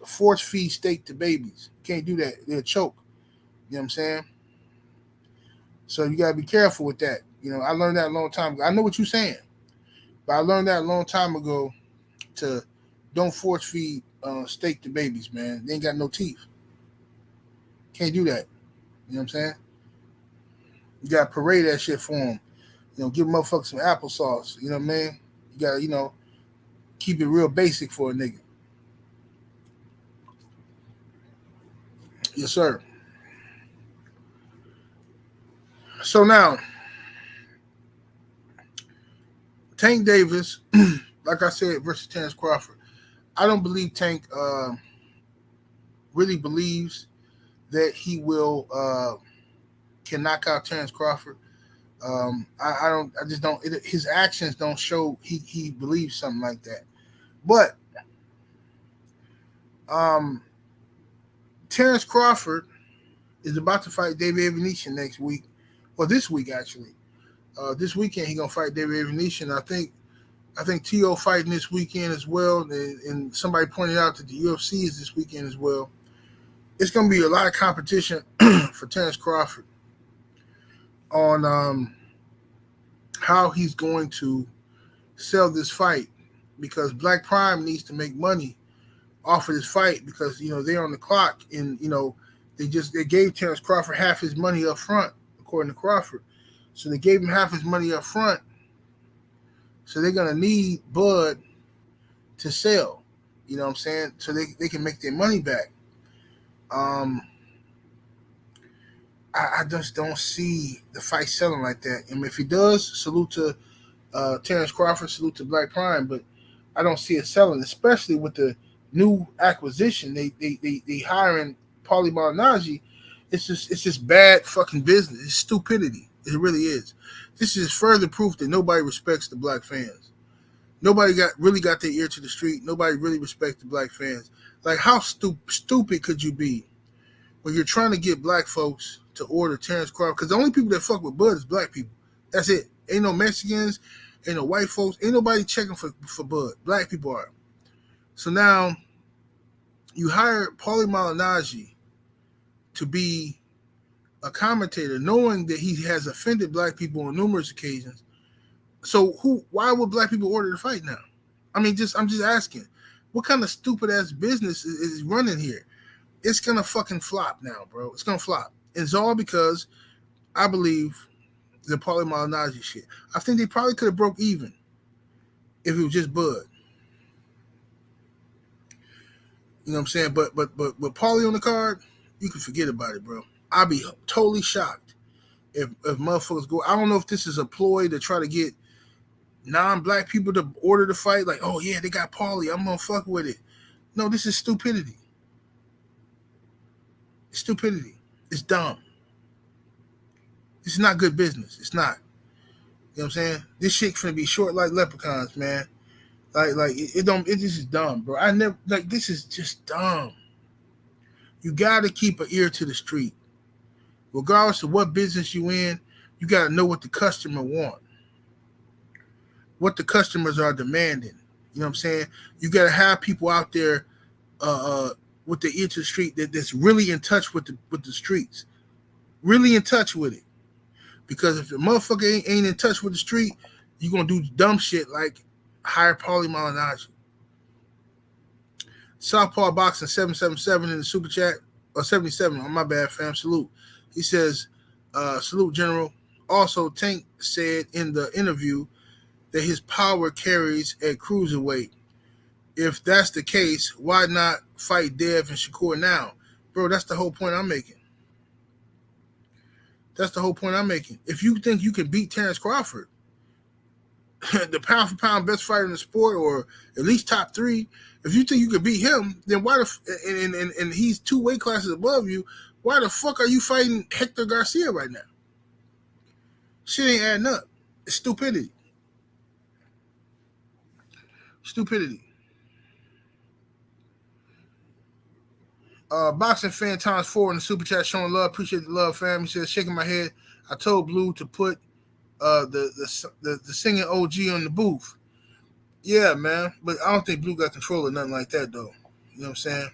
force feed steak to babies. You can't do that. They'll choke. You know what I'm saying? So you got to be careful with that. I learned that a long time ago. I know what you're saying, but I learned that a long time ago to don't force feed steak to babies, man. They ain't got no teeth. Can't do that. You know what I'm saying? You got to parade that shit for them. Give motherfuckers some applesauce. You know what I mean? You got to, keep it real basic for a nigga. Yes, sir. So now, Tank Davis, like I said, versus Terence Crawford. I don't believe Tank really believes that he will can knock out Terence Crawford. I just don't. His actions don't show he believes something like that. But Terence Crawford is about to fight David Evanesian next week, or this week actually. This weekend he's gonna fight David Evanesian. I think T.O. fighting this weekend as well, and somebody pointed out that the UFC is this weekend as well. It's gonna be a lot of competition for Terence Crawford on how he's going to sell this fight, because Black Prime needs to make money off of this fight because they're on the clock, and they gave Terence Crawford half his money up front, according to Crawford. So they gave him half his money up front. So they're gonna need Bud to sell. You know what I'm saying? So they can make their money back. I just don't see the fight selling like that. And if he does, salute to Terence Crawford, salute to Black Prime, but I don't see it selling, especially with the new acquisition. They hiring Paulie Malignaggi. It's just bad fucking business. It's stupidity. It really is. This is further proof that nobody respects the black fans. Nobody really got their ear to the street. Nobody really respects the black fans. Like, how stupid could you be when you're trying to get black folks to order Terence Crawford? Because the only people that fuck with Bud is black people. That's it. Ain't no Mexicans, ain't no white folks, ain't nobody checking for Bud. Black people are. So now you hire Paulie Malignaggi to be a commentator, knowing that he has offended black people on numerous occasions. So why would black people order the fight now? I mean, I'm just asking, what kind of stupid ass business is running here? It's gonna fucking flop now, bro. It's gonna flop. it's all because I believe the Paulie Malignaggi shit. I think they probably could have broke even if it was just Bud. You know what I'm saying? But with Paulie on the card, you can forget about it, bro. I'd be totally shocked if motherfuckers go. I don't know if this is a ploy to try to get non-black people to order the fight. Like, oh yeah, they got Paulie, I'm gonna fuck with it. No, this is stupidity. It's stupidity. It's dumb. This is not good business. It's not. You know what I'm saying? This shit finna be short like leprechauns, man. Like it don't. It just is dumb, bro. I never like. This is just dumb. You gotta keep an ear to the street, regardless of what business you in. You gotta know what the customer want, what the customers are demanding. You know what I'm saying? You gotta have people out there, with the ear to the street that's really in touch with the streets, really in touch with it. Because if the motherfucker ain't in touch with the street, you're gonna do dumb shit like hire Paulie Malignaggi. Southpaw Boxing 777 in the super chat, or 77. On my bad, fam. Salute. He says, salute, General. Also, Tank said in the interview that his power carries at cruiserweight. If that's the case, why not fight Dev and Shakur now? Bro, that's the whole point I'm making. That's the whole point I'm making. If you think you can beat Terence Crawford, the pound for pound best fighter in the sport, or at least top 3, if you think you can beat him, then why and he's 2 weight classes above you, why the fuck are you fighting Hector Garcia right now? Shit ain't adding up. It's stupidity. Stupidity. Boxing fan times 4 in the super chat showing love. Appreciate the love, fam. He says, shaking my head. I told Blue to put the singing OG on the booth. Yeah, man. But I don't think Blue got control of nothing like that, though. You know what I'm saying?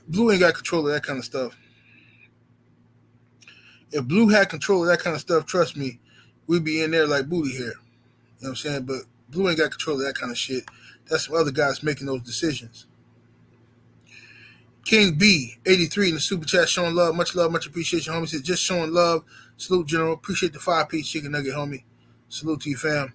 Blue ain't got control of that kind of stuff. If Blue had control of that kind of stuff, trust me, we'd be in there like booty hair. You know what I'm saying? But Blue ain't got control of that kind of shit. That's some other guys making those decisions. King B, 83 in the super chat, showing love, much appreciation, homie. Said just showing love. Salute, General. Appreciate the 5-piece chicken nugget, homie. Salute to you, fam.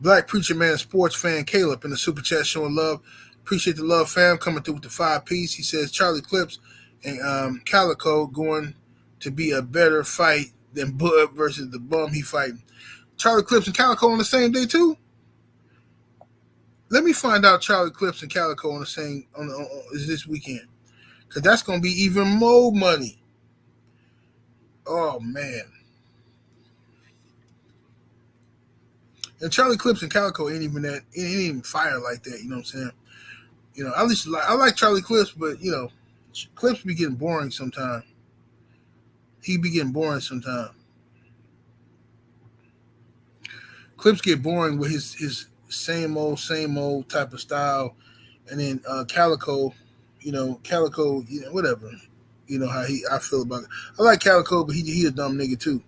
Black Preacher Man sports fan Caleb in the super chat, showing love. Appreciate the love, fam. Coming through with the 5-piece. He says Charlie Clips and Calico going to be a better fight than Bud versus the bum he fighting. Charlie Clips and Calico on the same day too? Let me find out Charlie Clips and Calico on the same is this weekend, because that's gonna be even more money. Oh man! And Charlie Clips and Calico ain't even fire like that. You know what I'm saying? You know, at least I like Charlie Clips, but you know, Clips be getting boring sometimes. He be getting boring sometimes. Clips get boring with his same old type of style, and then Calico, whatever. You know how I feel about it. I like Calico, but he a dumb nigga too.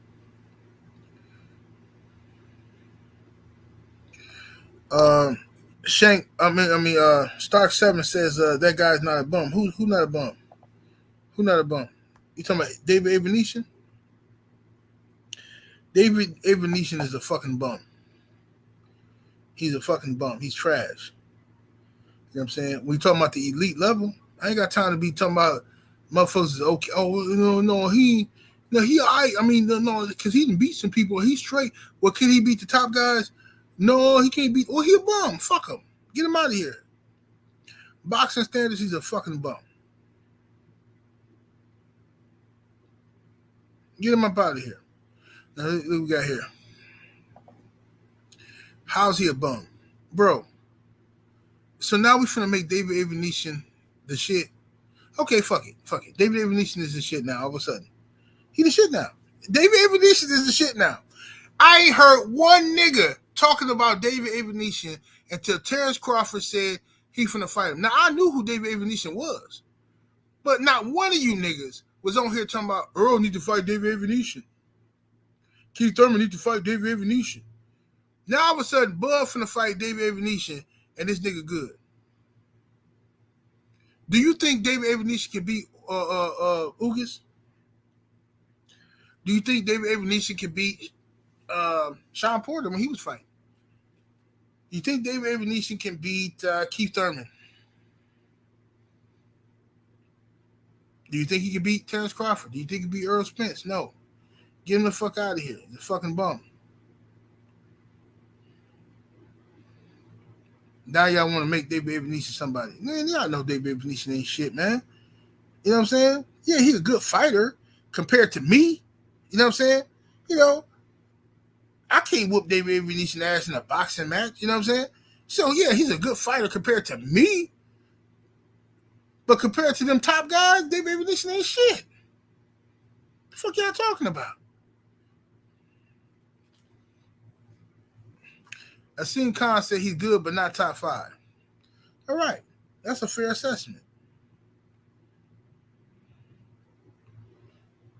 Stark 7 says that guy's not a bum. Who not a bum? Who not a bum? You talking about David Avenesian? David Avenesian is a fucking bum. He's a fucking bum. He's trash. You know what I'm saying? When you talking about the elite level, I ain't got time to be talking about motherfuckers is okay. Oh, no, he all right. I mean, no, because he didn't beat some people. He's straight. Well, can he beat the top guys? No, he can't beat. Oh, he a bum. Fuck him. Get him out of here. Boxing standards, he's a fucking bum. Get him up out of here. Now, what we got here? How's he a bum? Bro. So now we finna make David Avenesian the shit. Okay, fuck it. David Avenesian is the shit now, all of a sudden. He the shit now. David Avenesian is the shit now. I ain't heard one nigga talking about David Avenesian until Terence Crawford said he finna fight him. Now, I knew who David Avenesian was, but not one of you niggas was on here talking about Earl need to fight David Avenesian. Keith Thurman need to fight David Avenesian. Now, all of a sudden, Bud finna fight David Avenesian, and this nigga good. Do you think David Ebenezer can beat Ugas? Do you think David Ebenezer can beat Sean Porter when he was fighting? Do you think David Ebenezer can beat Keith Thurman? Do you think he can beat Terence Crawford? Do you think he can beat Earl Spence? No. Get him the fuck out of here. He's a fucking bum. Now y'all want to make David Ebenezer somebody. Man, y'all know David Ebenezer ain't shit, man. You know what I'm saying? Yeah, he's a good fighter compared to me. You know what I'm saying? You know, I can't whoop David Ebenezer's ass in a boxing match. You know what I'm saying? So, yeah, he's a good fighter compared to me. But compared to them top guys, David Ebenezer ain't shit. The fuck y'all talking about? Asim Khan said he's good, but not top 5. All right. That's a fair assessment.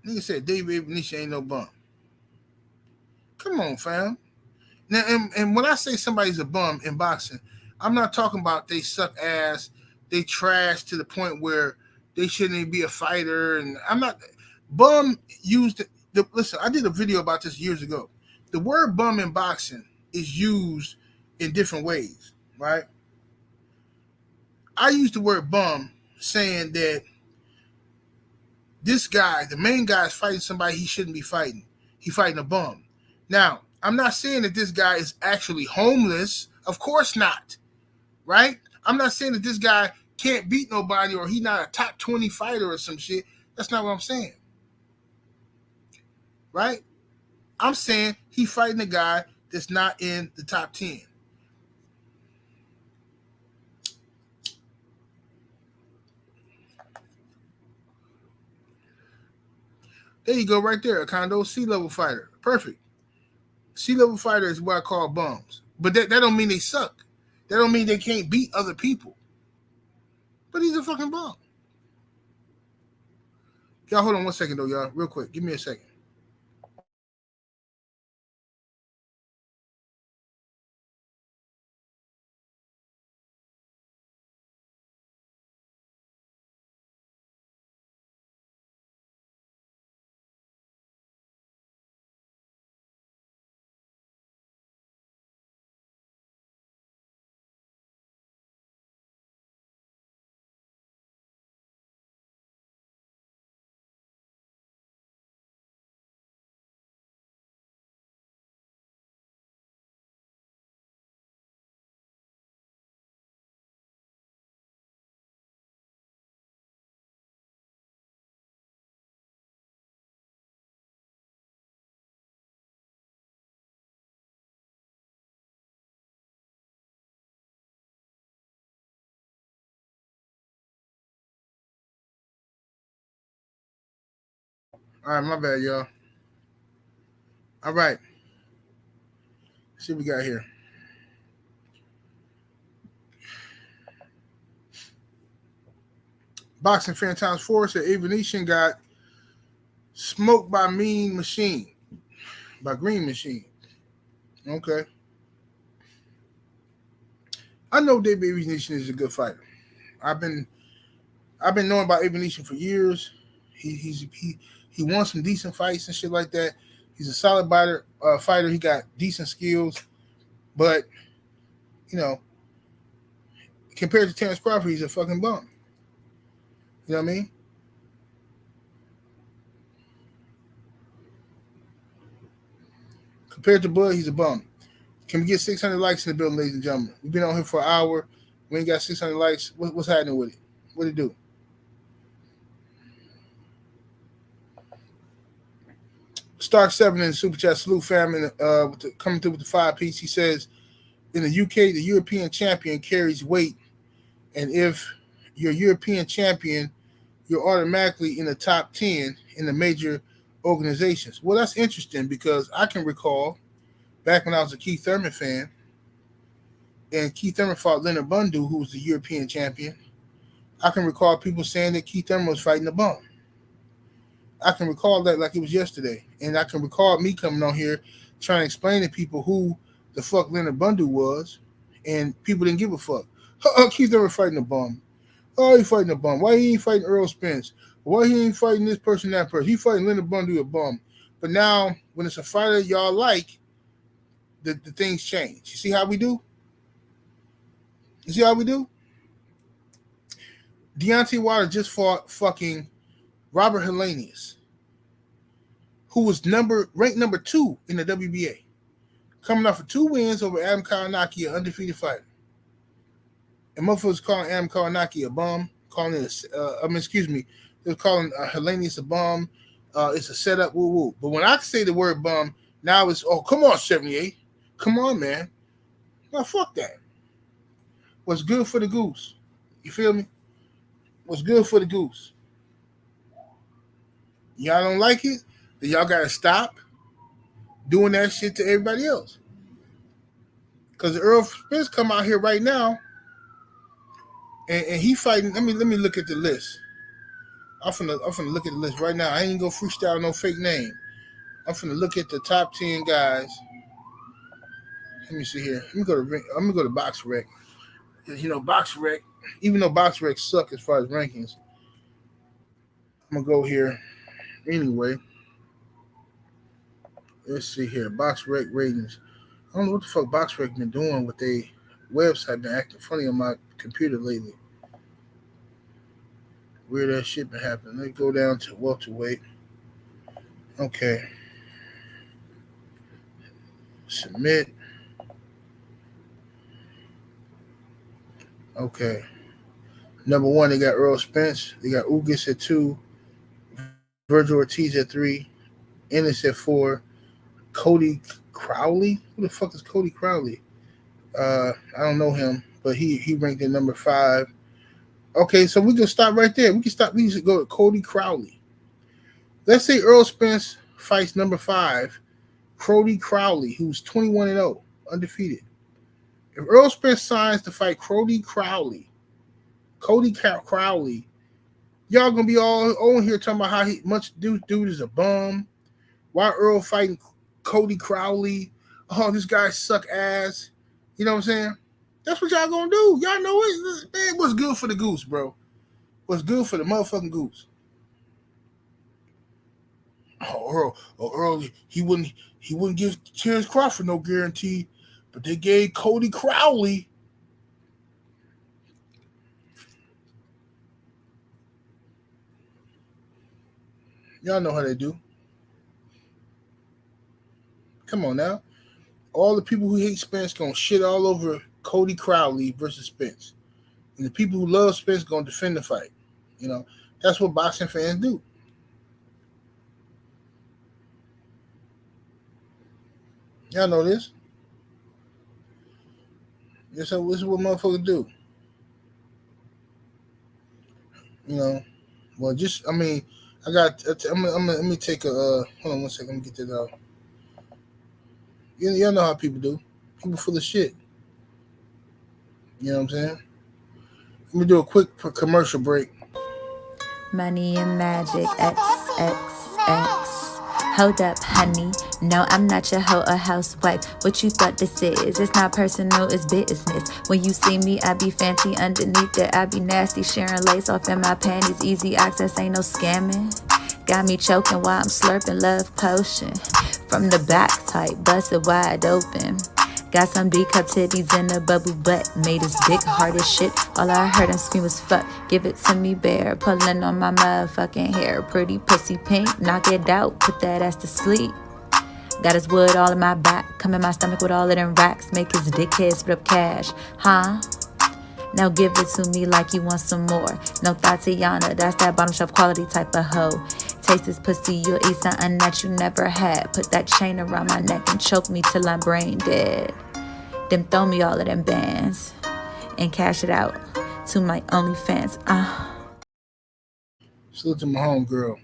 Nigga said David Ebenezer ain't no bum. Come on, fam. Now, and when I say somebody's a bum in boxing, I'm not talking about they suck ass, they trash to the point where they shouldn't even be a fighter. And I'm not bum used. Listen, I did a video about this years ago. The word bum in boxing is used in different ways, right? I use the word bum saying that this guy, the main guy, is fighting somebody he shouldn't be fighting. He's fighting a bum. Now, I'm not saying that this guy is actually homeless. Of course not, right? I'm not saying that this guy can't beat nobody or he's not a top 20 fighter or some shit. That's not what I'm saying, right? I'm saying he's fighting a guy that's not in the top 10. There you go, right there. A condo C-level fighter. Perfect. C-level fighter is what I call bums. But that don't mean they suck. That don't mean they can't beat other people. But he's a fucking bum. Y'all, hold on 1 second, though, y'all. Real quick. Give me a second. All right, my bad, y'all. All right. Let's see what we got here. Boxing Fan Times 4 said Avenetian got smoked by Mean Machine. By Green Machine. Okay. I know David Ebenezer is a good fighter. I've been knowing about Ebenezer for years. He won some decent fights and shit like that. He's a solid fighter. He got decent skills, but you know, compared to Terence Crawford, he's a fucking bum. You know what I mean? Compared to Bud, he's a bum. Can we get 600 likes in the building, ladies and gentlemen? We've been on here for an hour. We ain't got 600 likes. What's happening with it? What it do? Stark 7 in the Super Chat. Salute family coming through with the 5-piece. He says, in the UK, the European champion carries weight. And if you're European champion, you're automatically in the top 10 in the major organizations. Well, that's interesting because I can recall back when I was a Keith Thurman fan, and Keith Thurman fought Leonard Bundu, who was the European champion. I can recall people saying that Keith Thurman was fighting a bum. I can recall that like it was yesterday. And I can recall me coming on here trying to explain to people who the fuck Leonard Bundu was, and people didn't give a fuck. Keith Thurman fighting a bum. Oh, he fighting a bum. Why he ain't fighting Earl Spence? Why he ain't fighting this person, that person? He fighting Leonard Bundy, a bum. But now, when it's a fighter y'all like, the things change. You see how we do? You see how we do? Deontay Wilder just fought fucking Robert Helenius, who was ranked number 2 in the WBA, coming off of 2 wins over Adam Kownacki, an undefeated fighter. And motherfuckers calling Adam Kownacki a bum, calling it they're calling Helenius a bum. It's a setup, woo woo. But when I say the word bum, now it's, oh, come on, 78. Come on, man. Now, fuck that. What's good for the goose? You feel me? What's good for the goose? Y'all don't like it? Then y'all got to stop doing that shit to everybody else. Because Earl Spence come out here right now, and he fighting. Let me look at the list. I'm finna look at the list right now. I ain't gonna freestyle no fake name. I'm finna look at the top 10 guys. Let me see here. I'm gonna go to BoxRec. You know, BoxRec, even though BoxRec suck as far as rankings, I'm gonna go here anyway. Let's see here. BoxRec ratings. I don't know what the fuck BoxRec been doing with their website. Been acting funny on my computer lately. Weird ass shit been happening. Let's go down to welterweight. Okay. Submit. Okay. Number 1, they got Earl Spence. They got Ugas at 2. Virgil Ortiz at 3. Ennis at 4. Cody Crowley? Who the fuck is Cody Crowley? I don't know him, but he ranked at number 5. Okay, so we can stop right there. We can go to Cody Crowley. Let's say Earl Spence fights number 5, Cody Crowley, who's 21-0, undefeated. If Earl Spence signs to fight Cody Crowley, y'all gonna be all on here talking about how much dude is a bum. Why Earl fighting Cody Crowley? Oh, this guy suck ass. You know what I'm saying? That's what y'all gonna do. Y'all know it. Man, what's good for the goose, bro? What's good for the motherfucking goose? Oh, Earl, he wouldn't give Terence Crawford no guarantee, but they gave Cody Crowley. Y'all know how they do. Come on now. All the people who hate Spence gonna shit all over Cody Crowley versus Spence. And the people who love Spence gonna defend the fight. You know, that's what boxing fans do. Y'all know this. This is what motherfuckers do. You know, well, let me take a, hold on one second, let me get that out. Y'all know how people do. People full of shit. You know what I'm saying? Let me do a quick commercial break. Money and magic, XXX. Hold up, honey. No, I'm not your hoe or housewife. What you thought this is? It's not personal, it's business. When you see me, I be fancy. Underneath it, I be nasty. Sharing lace off in my panties. Easy access, ain't no scamming. Got me choking while I'm slurping love potion. From the back type, busted wide open. Got some D-cup titties in a bubble butt. Made his dick hard as shit. All I heard him scream was fuck. Give it to me bare. Pulling on my motherfucking hair. Pretty pussy pink. Knock it out. Put that ass to sleep. Got his wood all in my back. Come in my stomach with all of them racks. Make his dickhead split up cash. Huh? Now give it to me like you want some more. No Tatiana, that's that bottom shelf quality type of hoe. Taste this pussy, you'll eat something that you never had. Put that chain around my neck and choke me till I'm brain dead. Then throw me all of them bands and cash it out to my OnlyFans. Salute to my homegirl.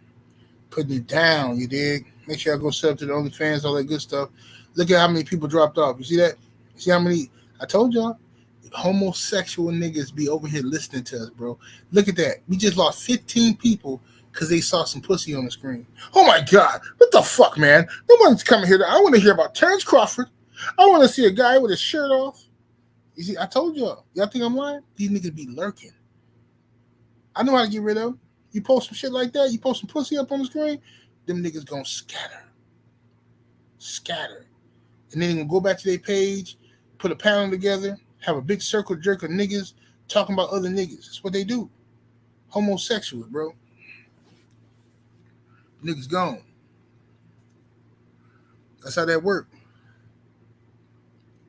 Putting it down, you dig? Make sure y'all go sub to the OnlyFans, all that good stuff. Look at how many people dropped off. You see that? You see how many? I told y'all. Homosexual niggas be over here listening to us, bro. Look at that. We just lost 15 people because they saw some pussy on the screen. Oh my God. What the fuck, man? Nobody's coming here. I want to hear about Terence Crawford. I want to see a guy with his shirt off. You see, I told y'all. Y'all think I'm lying? These niggas be lurking. I know how to get rid of them. You post some shit like that, you post some pussy up on the screen, them niggas gonna scatter. And then they gonna go back to their page, put a panel together, have a big circle jerk of niggas talking about other niggas. That's what they do. Homosexual, bro. Niggas gone. That's how that work.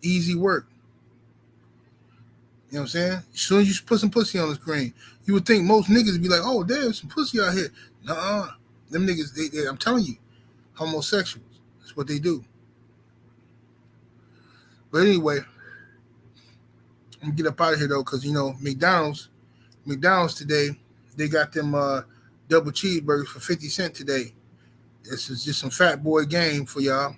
Easy work. You know what I'm saying? As soon as you put some pussy on the screen, you would think most niggas would be like, oh, damn, some pussy out here. Nuh-uh. Them niggas, they, I'm telling you, homosexuals. That's what they do. But anyway, I'm going to get up out of here, though, because, you know, McDonald's today, they got them double cheeseburgers for 50 cents today. This is just some fat boy game for y'all.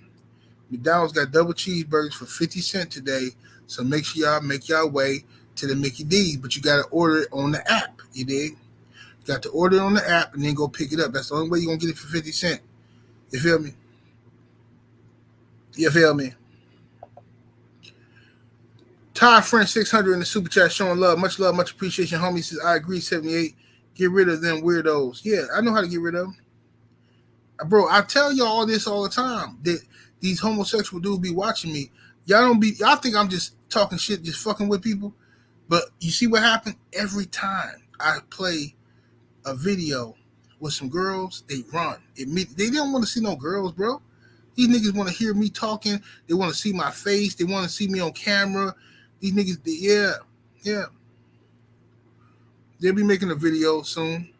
McDonald's got double cheeseburgers for 50 cents today, so make sure y'all make y'all way to the Mickey D's, but you got to order it on the app, you dig? You got to order it on the app and then go pick it up. That's the only way you're going to get it for 50 cents. You feel me? You feel me? Ty French 600 in the super chat showing love, much appreciation. Homie says, I agree, 78. Get rid of them weirdos. Yeah, I know how to get rid of them. Bro, I tell y'all all this all the time, that these homosexual dudes be watching me. Y'all think I'm just talking shit, just fucking with people. But you see what happened? Every time I play a video with some girls, they run. They don't want to see no girls, bro. These niggas want to hear me talking. They want to see my face. They want to see me on camera. These niggas, yeah. They'll be making a video soon.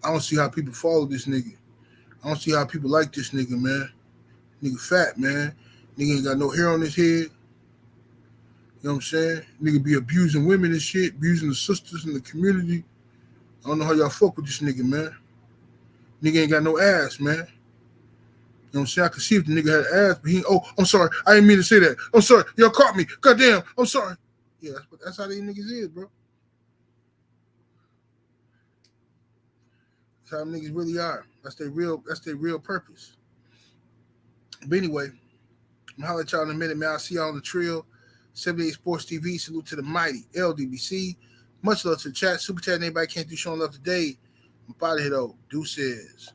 I don't see how people follow this nigga. I don't see how people like this nigga, man. Nigga fat, man. Nigga ain't got no hair on his head. You know what I'm saying? Nigga be abusing women and shit, abusing the sisters in the community. I don't know how y'all fuck with this nigga, man. Nigga ain't got no ass, man. You know what I'm saying? I could see if the nigga had ass, but I'm sorry. I didn't mean to say that. I'm sorry. Y'all caught me. Goddamn. I'm sorry. Yeah, that's how these niggas is, bro. That's how them niggas really are. That's their real purpose. But anyway, I'm gonna holler at y'all in a minute, man. I'll see y'all on the trail. 78 Sports TV. Salute to the mighty LDBC. Much love to the chat. Super chat. Anybody can't do showing love today. I'm out of here though. Deuces.